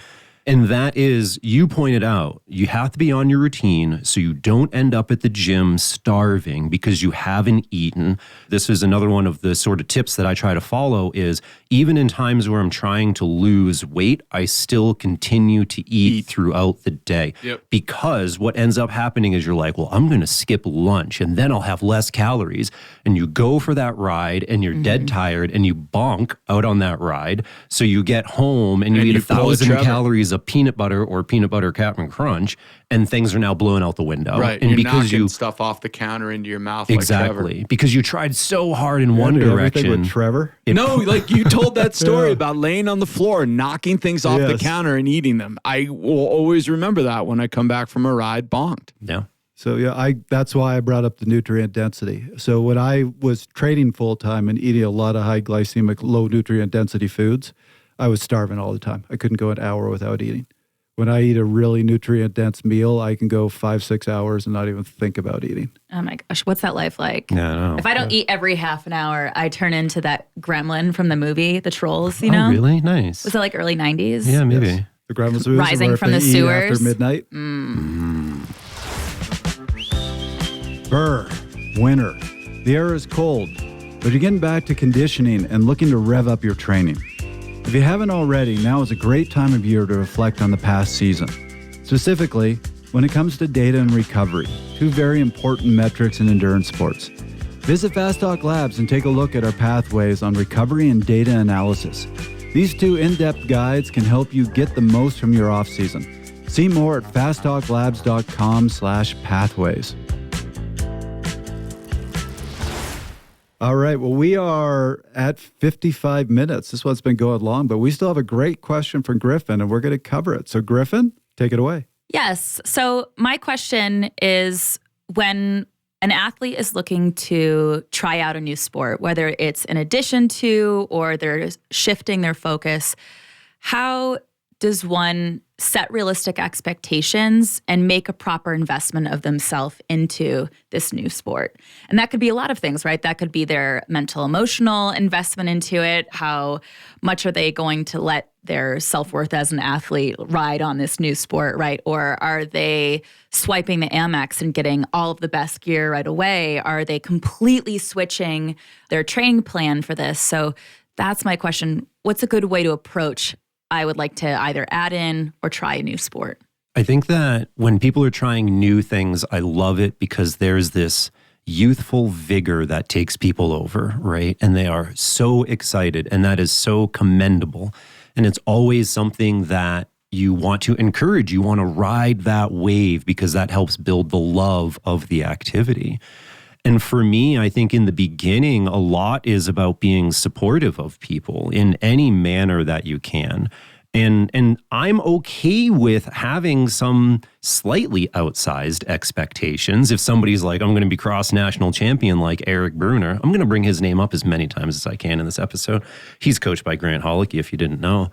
And that is, you pointed out, you have to be on your routine so you don't end up at the gym starving because you haven't eaten. This is another one of the sort of tips that I try to follow is even in times where I'm trying to lose weight, I still continue to eat throughout the day. Yep. Because what ends up happening is you're like, well, I'm going to skip lunch and then I'll have less calories. And you go for that ride and you're dead tired and you bonk out on that ride. So you get home and you eat 1,000 calories of peanut butter or peanut butter Captain Crunch, and things are now blowing out the window. Right. And you're because knocking stuff off the counter into your mouth. Exactly. Like because you tried so hard in one Everything direction. with Trevor. No, like you told that story about laying on the floor, knocking things off the counter and eating them. I will always remember that when I come back from a ride bonked. Yeah. So that's why I brought up the nutrient density. So when I was training full time and eating a lot of high glycemic, low nutrient density foods, I was starving all the time. I couldn't go an hour without eating. When I eat a really nutrient dense meal, I can go 5-6 hours and not even think about eating. Oh my gosh, what's that life like? Yeah, I know. If I don't eat every half an hour, I turn into that gremlin from the movie, The Trolls, you know? Oh, really? Nice. Was it like early 90s? Yeah, maybe. Yes. The grandma's movies Rising where if from they the eat sewers. after midnight. Burr, winter. The air is cold, but you're getting back to conditioning and looking to rev up your training. If you haven't already, now is a great time of year to reflect on the past season. Specifically, when it comes to data and recovery, two very important metrics in endurance sports. Visit Fast Talk Labs and take a look at our pathways on recovery and data analysis. These two in-depth guides can help you get the most from your off-season. See more at fasttalklabs.com/pathways. All right. Well, we are at 55 minutes. This one's been going long, but we still have a great question from Griffin, and we're going to cover it. So, Griffin, take it away. Yes. So my question is, when an athlete is looking to try out a new sport, whether it's in addition to or they're shifting their focus, how does one set realistic expectations and make a proper investment of themselves into this new sport? And that could be a lot of things, right? That could be their mental, emotional investment into it. How much are they going to let their self-worth as an athlete ride on this new sport, right? Or are they swiping the Amex and getting all of the best gear right away? Are they completely switching their training plan for this? So that's my question. What's a good way to approach I would like to either add in or try a new sport? I think that when people are trying new things, I love it because there's this youthful vigor that takes people over, right? And they are so excited, and that is so commendable. And it's always something that you want to encourage. You want to ride that wave because that helps build the love of the activity. And for me, I think in the beginning, a lot is about being supportive of people in any manner that you can. And I'm okay with having some slightly outsized expectations. If somebody's like, I'm going to be cross-national champion like Eric Bruner, I'm going to bring his name up as many times as I can in this episode. He's coached by Grant Holicky, if you didn't know.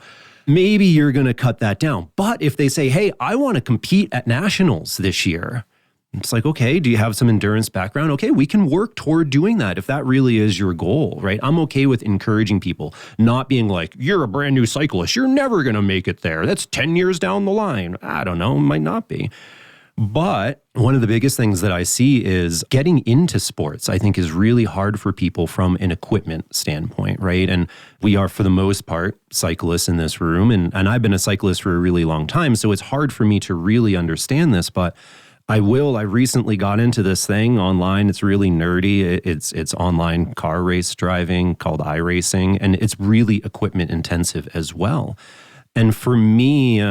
Maybe you're going to cut that down. But if they say, hey, I want to compete at nationals this year, it's like, okay, do you have some endurance background? Okay, we can work toward doing that if that really is your goal, right? I'm okay with encouraging people, not being like, you're a brand new cyclist. You're never going to make it there. That's 10 years down the line. I don't know, might not be. But one of the biggest things that I see is getting into sports, I think, is really hard for people from an equipment standpoint, right? And we are, for the most part, cyclists in this room. And I've been a cyclist for a really long time. So it's hard for me to really understand this. But I recently got into this thing online. It's really nerdy. It's online car race driving called iRacing, and it's really equipment intensive as well. And for me,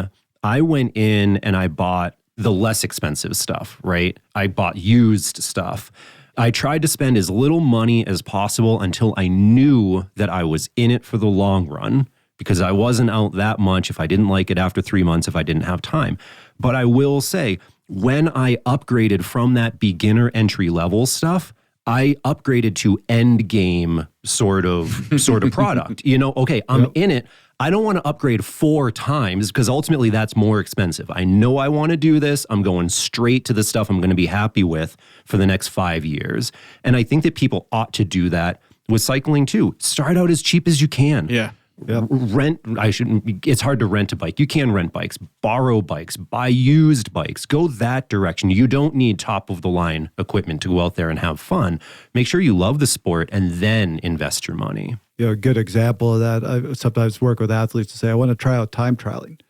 I went in and I bought the less expensive stuff, right? I bought used stuff. I tried to spend as little money as possible until I knew that I was in it for the long run, because I wasn't out that much if I didn't like it after 3 months, if I didn't have time. But I will say, when I upgraded from that beginner entry level stuff, I upgraded to end game sort of product. You know, okay, I'm in it. I don't want to upgrade 4 times because ultimately that's more expensive. I know I want to do this. I'm going straight to the stuff I'm going to be happy with for the next 5 years. And I think that people ought to do that with cycling too. Start out as cheap as you can. Yeah. It's hard to rent a bike. You can rent bikes, borrow bikes, buy used bikes, go that direction. You don't need top of the line equipment to go out there and have fun. Make sure you love the sport and then invest your money. A good example of that, I sometimes work with athletes to say, I want to try out time trialing.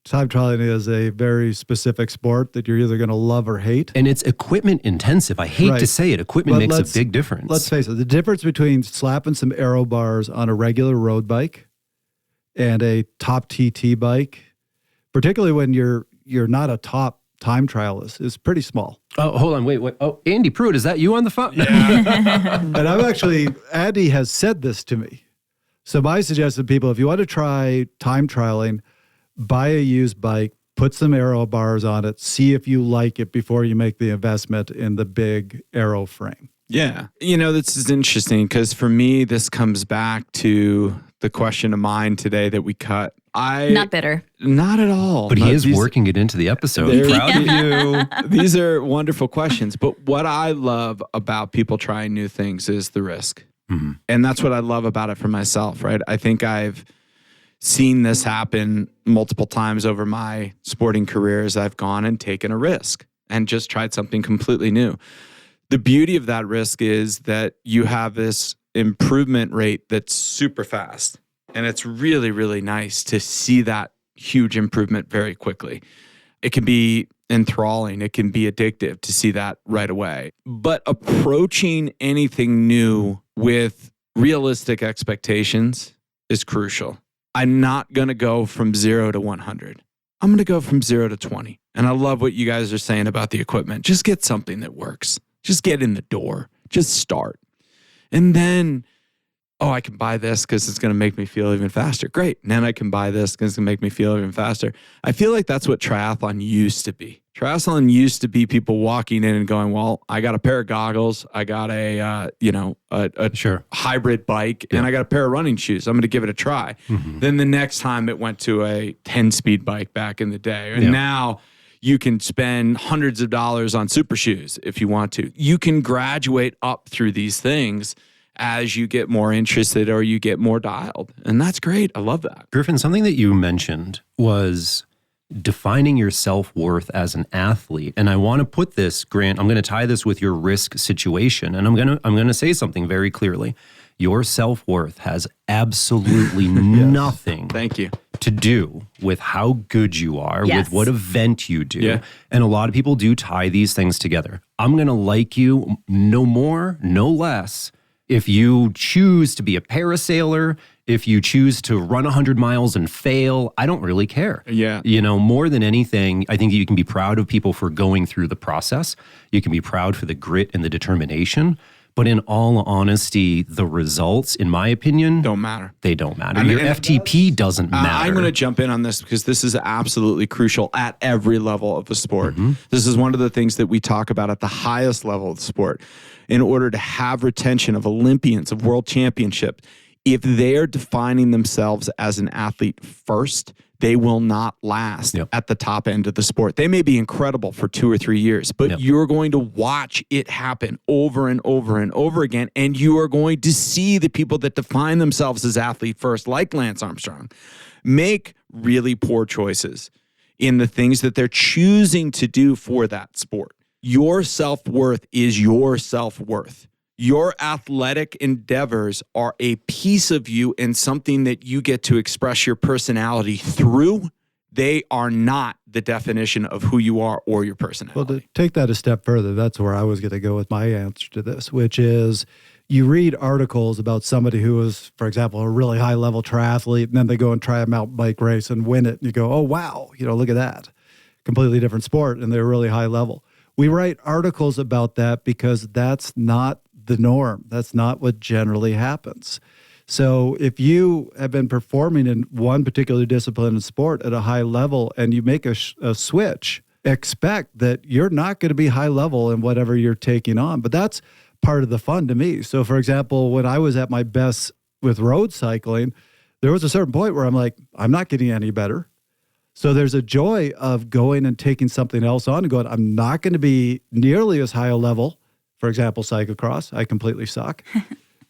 Time trialing is a very specific sport that you're either going to love or hate. And it's equipment intensive. I hate to say it. Equipment makes a big difference. Let's face it. The difference between slapping some aero bars on a regular road bike and a top TT bike, particularly when you're not a top time trialist, is pretty small. Oh, hold on. Wait. Oh, Andy Pruitt, is that you on the phone? Yeah. And Andy has said this to me. So I suggest to people, if you want to try time trialing, buy a used bike, put some aero bars on it, see if you like it before you make the investment in the big aero frame. Yeah. This is interesting because for me, this comes back to the question of mine today that we cut. Not bitter. Not at all. But he is working it into the episode. Proud of you. These are wonderful questions. But what I love about people trying new things is the risk. Mm-hmm. And that's what I love about it for myself, right? I think I've seen this happen multiple times over my sporting career as I've gone and taken a risk and just tried something completely new. The beauty of that risk is that you have this improvement rate that's super fast. And it's really, really nice to see that huge improvement very quickly. It can be enthralling. It can be addictive to see that right away. But approaching anything new with realistic expectations is crucial. I'm not going to go from 0 to 100. I'm going to go from 0 to 20. And I love what you guys are saying about the equipment. Just get something that works. Just get in the door. Just start. And then, I can buy this because it's going to make me feel even faster. Great. And then I can buy this because it's going to make me feel even faster. I feel like that's what triathlon used to be. Triathlon used to be people walking in and going, well, I got a pair of goggles. I got a hybrid bike and I got a pair of running shoes. I'm going to give it a try. Mm-hmm. Then the next time it went to a 10-speed bike back in the day. And now you can spend hundreds of dollars on super shoes if you want to. You can graduate up through these things as you get more interested or you get more dialed. And that's great. I love that. Griffin, something that you mentioned was defining your self-worth as an athlete. And I want to put this, Grant, I'm going to tie this with your risk situation. And I'm going to say something very clearly. Your self-worth has absolutely nothing Thank you. to do with how good you are, with what event you do. Yeah. And a lot of people do tie these things together. I'm going to like you no more, no less. If you choose to be a parasailer, if you choose to run 100 miles and fail, I don't really care. Yeah. More than anything, I think you can be proud of people for going through the process. You can be proud for the grit and the determination. But in all honesty, the results, in my opinion, don't matter. They don't matter. Your FTP doesn't matter. I'm going to jump in on this because this is absolutely crucial at every level of the sport. Mm-hmm. This is one of the things that we talk about at the highest level of the sport. In order to have retention of Olympians, of world championships, if they are defining themselves as an athlete first, they will not last at the top end of the sport. They may be incredible for 2 or 3 years, but you're going to watch it happen over and over and over again, and you are going to see the people that define themselves as athlete first, like Lance Armstrong, make really poor choices in the things that they're choosing to do for that sport. Your self-worth is your self-worth. Your athletic endeavors are a piece of you and something that you get to express your personality through. They are not the definition of who you are or your personality. Well, to take that a step further, that's where I was going to go with my answer to this, which is you read articles about somebody who is, for example, a really high-level triathlete, and then they go and try a mountain bike race and win it, and you go, oh, wow, look at that. Completely different sport, and they're really high level. We write articles about that because that's not the norm. That's not what generally happens. So if you have been performing in one particular discipline in sport at a high level and you make a switch, expect that you're not going to be high level in whatever you're taking on. But that's part of the fun to me. So for example, when I was at my best with road cycling, there was a certain point where I'm like, I'm not getting any better. So there's a joy of going and taking something else on and going, I'm not going to be nearly as high a level. For example, cyclocross, I completely suck.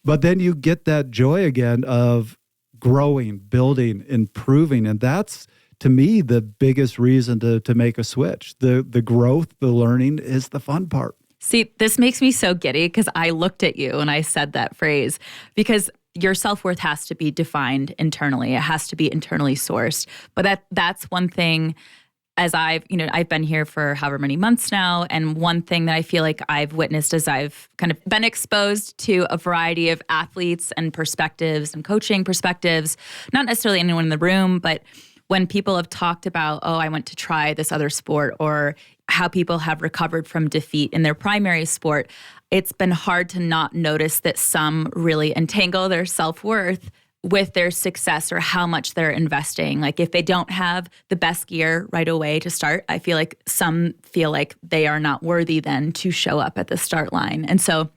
But then you get that joy again of growing, building, improving. And that's, to me, the biggest reason to make a switch. The growth, the learning is the fun part. See, this makes me so giddy because I looked at you and I said that phrase because your self-worth has to be defined internally. It has to be internally sourced. But that's one thing. As I've been here for however many months now, and one thing that I feel like I've witnessed as I've kind of been exposed to a variety of athletes and perspectives and coaching perspectives, not necessarily anyone in the room, but when people have talked about, oh, I went to try this other sport, or how people have recovered from defeat in their primary sport, it's been hard to not notice that some really entangle their self-worth with their success or how much they're investing. Like if they don't have the best gear right away to start, I feel like some feel like they are not worthy then to show up at the start line. And so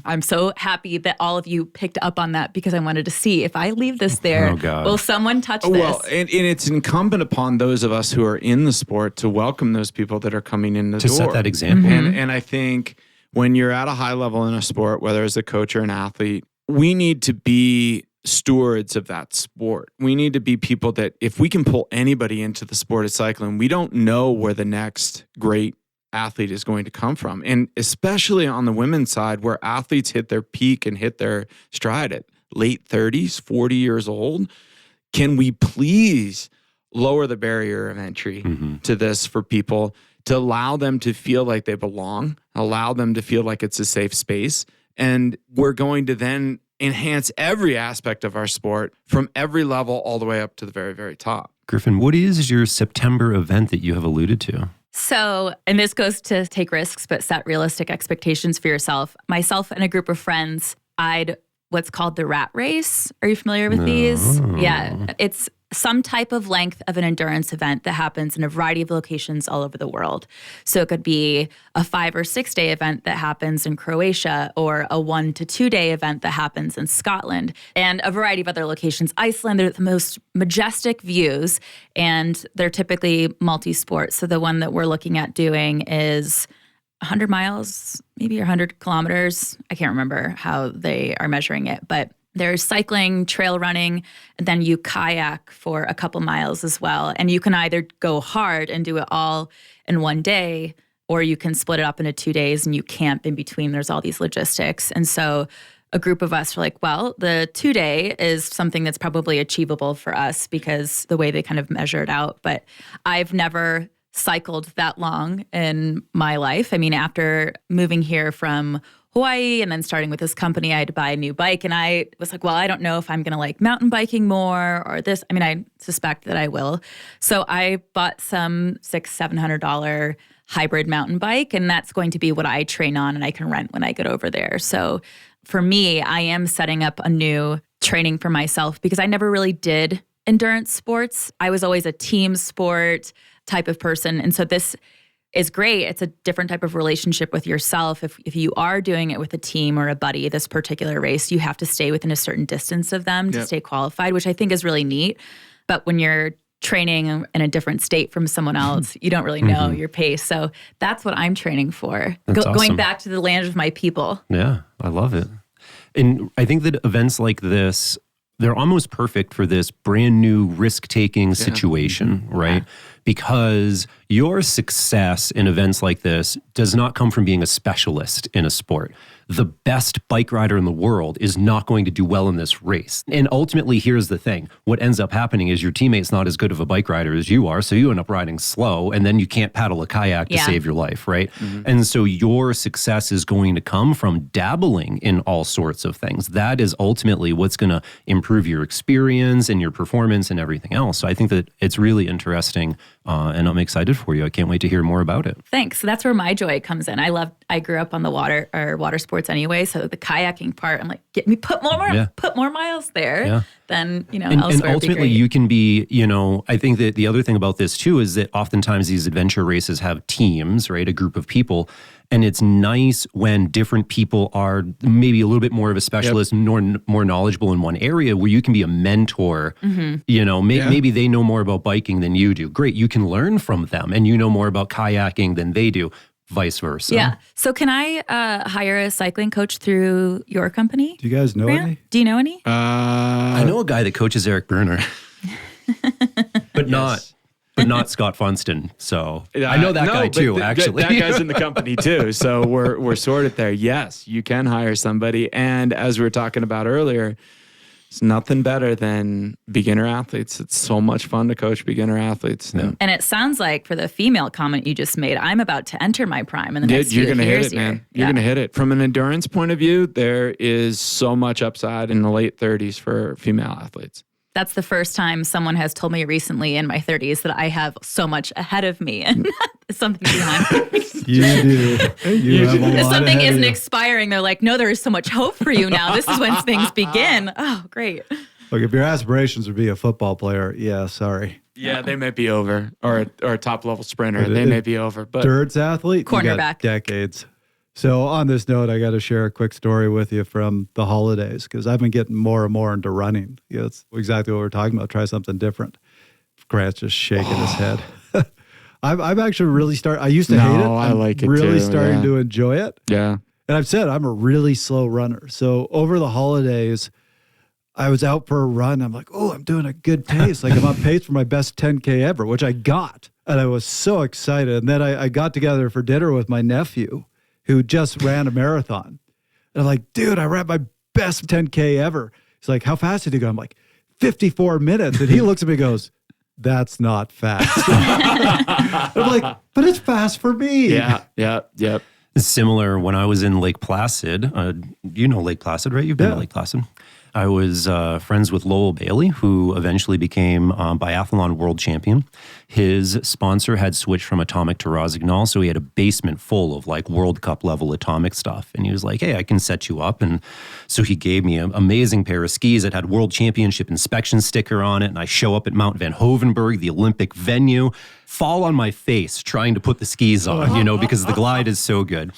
I'm so happy that all of you picked up on that because I wanted to see if I leave this there, will someone touch this? Well, and it's incumbent upon those of us who are in the sport to welcome those people that are coming in the door. To set that example. And I think when you're at a high level in a sport, whether as a coach or an athlete, we need to be stewards of that sport. We need to be people that if we can pull anybody into the sport of cycling, we don't know where the next great athlete is going to come from. And especially on the women's side, where athletes hit their peak and hit their stride at late 30s, 40 years old, can we please lower the barrier of entry to this for people to allow them to feel like they belong, allow them to feel like it's a safe space. And we're going to then enhance every aspect of our sport from every level all the way up to the very, very top. Griffin, what is your September event that you have alluded to? So, and this goes to take risks, but set realistic expectations for yourself. Myself and a group of friends eyed what's called the rat race. Are you familiar with these? Yeah. It's some type of length of an endurance event that happens in a variety of locations all over the world. So it could be a 5 or 6 day event that happens in Croatia, or a 1 to 2 day event that happens in Scotland, and a variety of other locations. Iceland, they're the most majestic views, and they're typically multi-sport. So the one that we're looking at doing is 100 miles, maybe 100 kilometers. I can't remember how they are measuring it, but there's cycling, trail running, and then you kayak for a couple miles as well. And you can either go hard and do it all in one day, or you can split it up into 2 days and you camp in between. There's all these logistics. And so a group of us were like, well, the 2 day is something that's probably achievable for us because the way they kind of measure it out. But I've never cycled that long in my life. I mean, after moving here from Hawaii and then starting with this company, I had to buy a new bike. And I was like, well, I don't know if I'm going to like mountain biking more or this. I mean, I suspect that I will. So I bought some $600-$700 hybrid mountain bike, and that's going to be what I train on and I can rent when I get over there. So for me, I am setting up a new training for myself because I never really did endurance sports. I was always a team sport type of person. And so this is great. It's a different type of relationship with yourself. If you are doing it with a team or a buddy, this particular race, you have to stay within a certain distance of them to stay qualified, which I think is really neat. But when you're training in a different state from someone else, you don't really know your pace. So that's what I'm training for. Awesome. Going back to the land of my people. Yeah, I love it. And I think that events like this, they're almost perfect for this brand new risk-taking situation, right? Because your success in events like this does not come from being a specialist in a sport. The best bike rider in the world is not going to do well in this race. And ultimately, here's the thing. What ends up happening is your teammate's not as good of a bike rider as you are, so you end up riding slow, and then you can't paddle a kayak to save your life, right? And so your success is going to come from dabbling in all sorts of things. That is ultimately what's going to improve your experience and your performance and everything else. So I think that it's really interesting, and I'm excited for you. I can't wait to hear more about it. Thanks. So that's where my joy comes in. I grew up on the water sports anyway. So the kayaking part, I'm like, put more miles there than, elsewhere. And ultimately you can be, I think that the other thing about this too is that oftentimes these adventure races have teams, right? A group of people. And it's nice when different people are maybe a little bit more of a specialist, more knowledgeable in one area, where you can be a mentor. Maybe they know more about biking than you do. Great, you can learn from them, and you know more about kayaking than they do. vice versa. Yeah. So can I hire a cycling coach through your company? Do you guys know Grant? any? Do you know any? I know a guy that coaches Eric Berner, but not Scott Funston. So I know that guy too, actually. That guy's in the company too. So we're sorted there. Yes, you can hire somebody. And as we were talking about earlier, it's nothing better than beginner athletes. It's so much fun to coach beginner athletes. Yeah. And it sounds like for the female comment you just made, I'm about to enter my prime in the next You're few going to years hit it, here. man. You're going to hit it. From an endurance point of view, there is so much upside in the late 30s for female athletes. That's the first time someone has told me recently in my 30s that I have so much ahead of me and something behind me. You do. You have a If lot something ahead of isn't you. expiring, they're like, no, there is so much hope for you now. This is when things begin. Oh, great. Look, if your aspirations are to be a football player, yeah, sorry. Yeah, they may be over, or a top level sprinter. But They may be over, but Dirts athlete, you got Cornerback. decades. So on this note, I got to share a quick story with you from the holidays because I've been getting more and more into running. It's exactly what we're talking about. Try something different. Grant's just shaking his head. I've actually really started. I used to hate it. I like it really too, starting yeah. to enjoy it. yeah. And I've said I'm a really slow runner. So over the holidays, I was out for a run. I'm like, oh, I'm doing a good pace. Like I'm on pace for my best 10K ever, which I got. And I was so excited. And then I got together for dinner with my nephew who just ran a marathon. And I'm like, dude, I ran my best 10K ever. He's like, how fast did you go? I'm like, 54 minutes. And he looks at me and goes, that's not fast. I'm like, but it's fast for me. Yeah. Similar when I was in Lake Placid. You know Lake Placid, right? You've been Yeah. to Lake Placid. I was friends with Lowell Bailey, who eventually became biathlon world champion. His sponsor had switched from Atomic to Rossignol, so he had a basement full of like World Cup level atomic stuff. And he was like, hey, I can set you up. And so he gave me an amazing pair of skis that had World Championship inspection sticker on it. And I show up at Mount Van Hovenberg, the Olympic venue, fall on my face trying to put the skis on, because the glide is so good.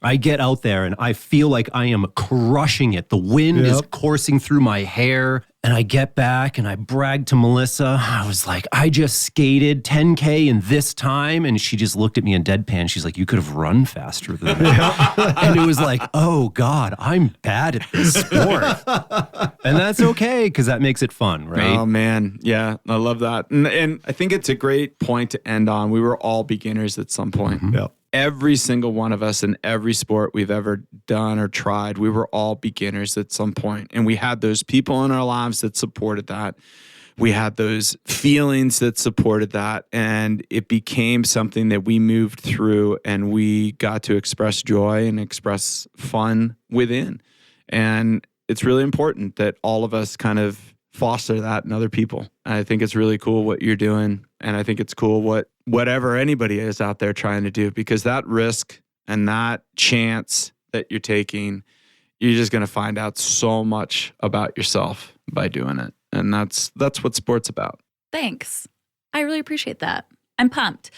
I get out there and I feel like I am crushing it. The wind is coursing through my hair. And I get back and I brag to Melissa. I was like, I just skated 10K in this time. And she just looked at me in deadpan. She's like, you could have run faster than that. And it was like, oh God, I'm bad at this sport. And that's okay because that makes it fun, right? Oh man, yeah, I love that, and I think it's a great point to end on. We were all beginners at some point. Mm-hmm. Yep. Every single one of us in every sport we've ever done or tried, we were all beginners at some point. And we had those people in our lives that supported that. We had those feelings that supported that. And it became something that we moved through and we got to express joy and express fun within. And it's really important that all of us kind of foster that in other people. And I think it's really cool what you're doing. And I think it's cool whatever anybody is out there trying to do, because that risk and that chance that you're taking, you're just going to find out so much about yourself by doing it. And that's what sport's about. Thanks. I really appreciate that. I'm pumped.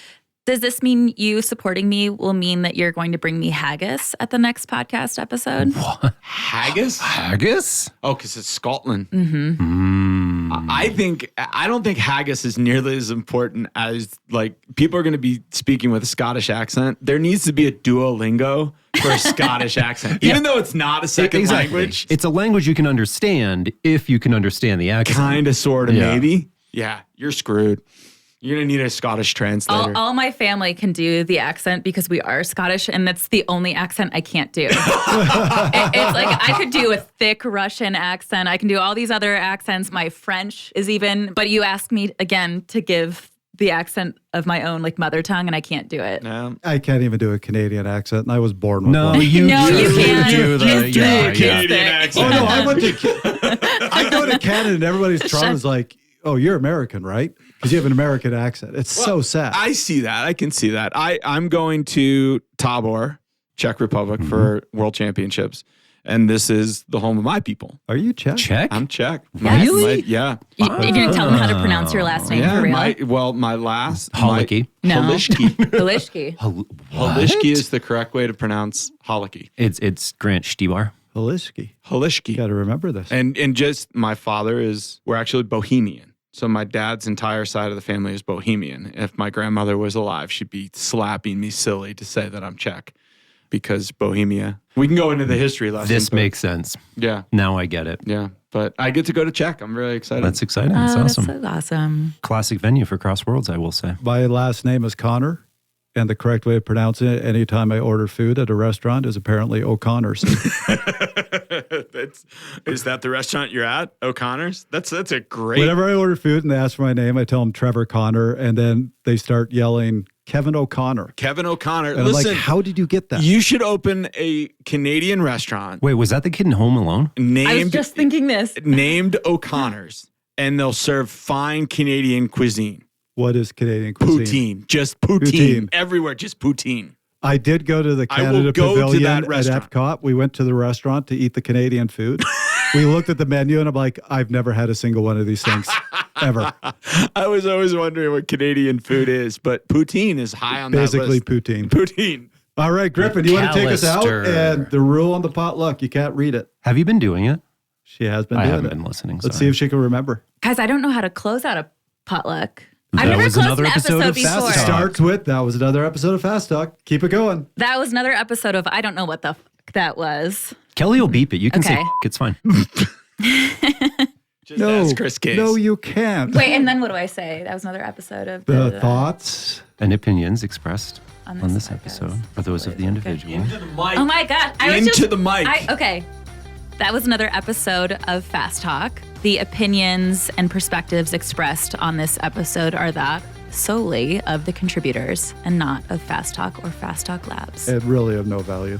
Does this mean you supporting me will mean that you're going to bring me haggis at the next podcast episode? What? Haggis? Haggis? Oh, because it's Scotland. Mm-hmm. I don't think haggis is nearly as important as, like, people are going to be speaking with a Scottish accent. There needs to be a Duolingo for a Scottish accent, even though it's not a second language. It's a language you can understand if you can understand the accent. Kind of, sort of, Yeah. maybe. Yeah, you're screwed. You're going to need a Scottish translator. All my family can do the accent because we are Scottish, and that's the only accent I can't do. It's like I could do a thick Russian accent. I can do all these other accents. My French is even, but you ask me again to give the accent of my own, like, mother tongue, and I can't do it. No. I can't even do a Canadian accent, and I was born with No, one. you No, you do can't. do the You do yeah. Canadian thick. accent. Oh no, I went to. I go to Canada, and everybody's Toronto's like, "Oh, you're American, right? Because you have an American accent." It's so sad. I see that. I can see that. I'm going to Tabor, Czech Republic, for World Championships. And this is the home of my people. Are you Czech? Czech? I'm Czech. Yes. Really? Yeah. You're going to tell them how to pronounce your last name Yeah, for real? my last. Holicky. No. Halishki. Halishki. Halishki is the correct way to pronounce Holicky. It's Grant Stibar. Halishki. You Halishki. got to remember this. And just, my father we're actually Bohemian. So my dad's entire side of the family is Bohemian. If my grandmother was alive, she'd be slapping me silly to say that I'm Czech because Bohemia. We can go into the history lesson. This makes sense. Yeah. Now I get it. Yeah. But I get to go to Czech. I'm really excited. That's exciting. That's awesome. That's so awesome. Classic venue for Cross Worlds, I will say. My last name is Connor, and the correct way of pronouncing it anytime I order food at a restaurant is apparently O'Connor's. Is that the restaurant you're at? O'Connor's? That's a great... Whenever I order food and they ask for my name, I tell them Trevor Connor, and then they start yelling, Kevin O'Connor. Kevin O'Connor. And Listen, I'm like, how did you get that? You should open a Canadian restaurant. Wait, was that the kid in Home Alone? I was just thinking this. Named O'Connor's, and they'll serve fine Canadian cuisine. What is Canadian cuisine? Poutine. Just poutine. Everywhere, just poutine. I did go to the Canada Pavilion at Epcot. We went to the restaurant to eat the Canadian food. We looked at the menu and I'm like, I've never had a single one of these things ever. I was always wondering what Canadian food is, but poutine is high on Basically that list. poutine. Poutine. All right, Griffin, you want to take us out? And the rule on the potluck, you can't read it. Have you been doing it? She has been I doing it. haven't been listening. Let's see if she can remember. Guys, I don't know how to close out a potluck. I've That never was closed another an episode episode of Fast before. Talk. Starts with, that was another episode of Fast Talk. Keep it going. That was another episode of I don't know what the fuck that was. Kelly will beep it. You can say Okay. it's fine. Just ask Chris Case. No, you can't. Wait, and then what do I say? That was another episode of The thoughts. And opinions expressed On on this this podcast. episode are those of the individual. Oh my God. Into the mic. Okay. That was another episode of Fast Talk. The opinions and perspectives expressed on this episode are that solely of the contributors and not of Fast Talk or Fast Talk Labs. It really of no value.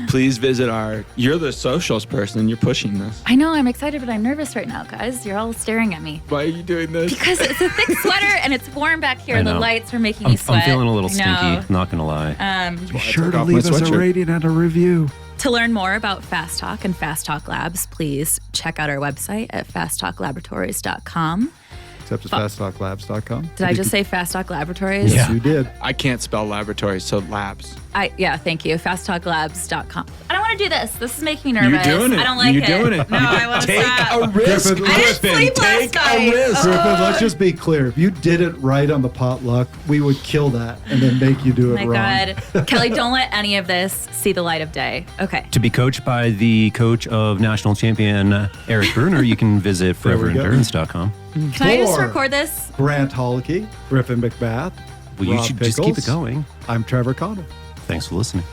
Please visit you're the socials person. You're pushing this. I know, I'm excited, but I'm nervous right now, guys. You're all staring at me. Why are you doing this? Because it's a thick sweater and it's warm back here. I The know. lights are making me sweat. I'm feeling a little I know. stinky, not going to lie. Be sure took to off my leave us a sweatshirt. rating and a review. To learn more about Fast Talk and Fast Talk Labs, please check out our website at fasttalklaboratories.com. Except it's fasttalklabs.com. Did I just say Fast Talk Laboratories? Yes, you did. I can't spell laboratory, so labs. Yeah, thank you. Fasttalklabs.com. I don't want to do this. This is making me nervous. You're doing it. I don't like You're it. doing it. No, I want to Take stop. a risk, Griffin, I didn't sleep last night. Griffin, let's just be clear. If you did it right on the potluck, we would kill that and then make you do it Oh wrong. my God. Kelly, don't let any of this see the light of day. Okay. To be coached by the coach of national champion Eric Bruner, you can visit There we go. foreverendurance.com. Can I just For record this? Grant Hollicky, Griffin McBath. Well, you Rob should just keep it Pickles. going. I'm Trevor Connor. Thanks for listening.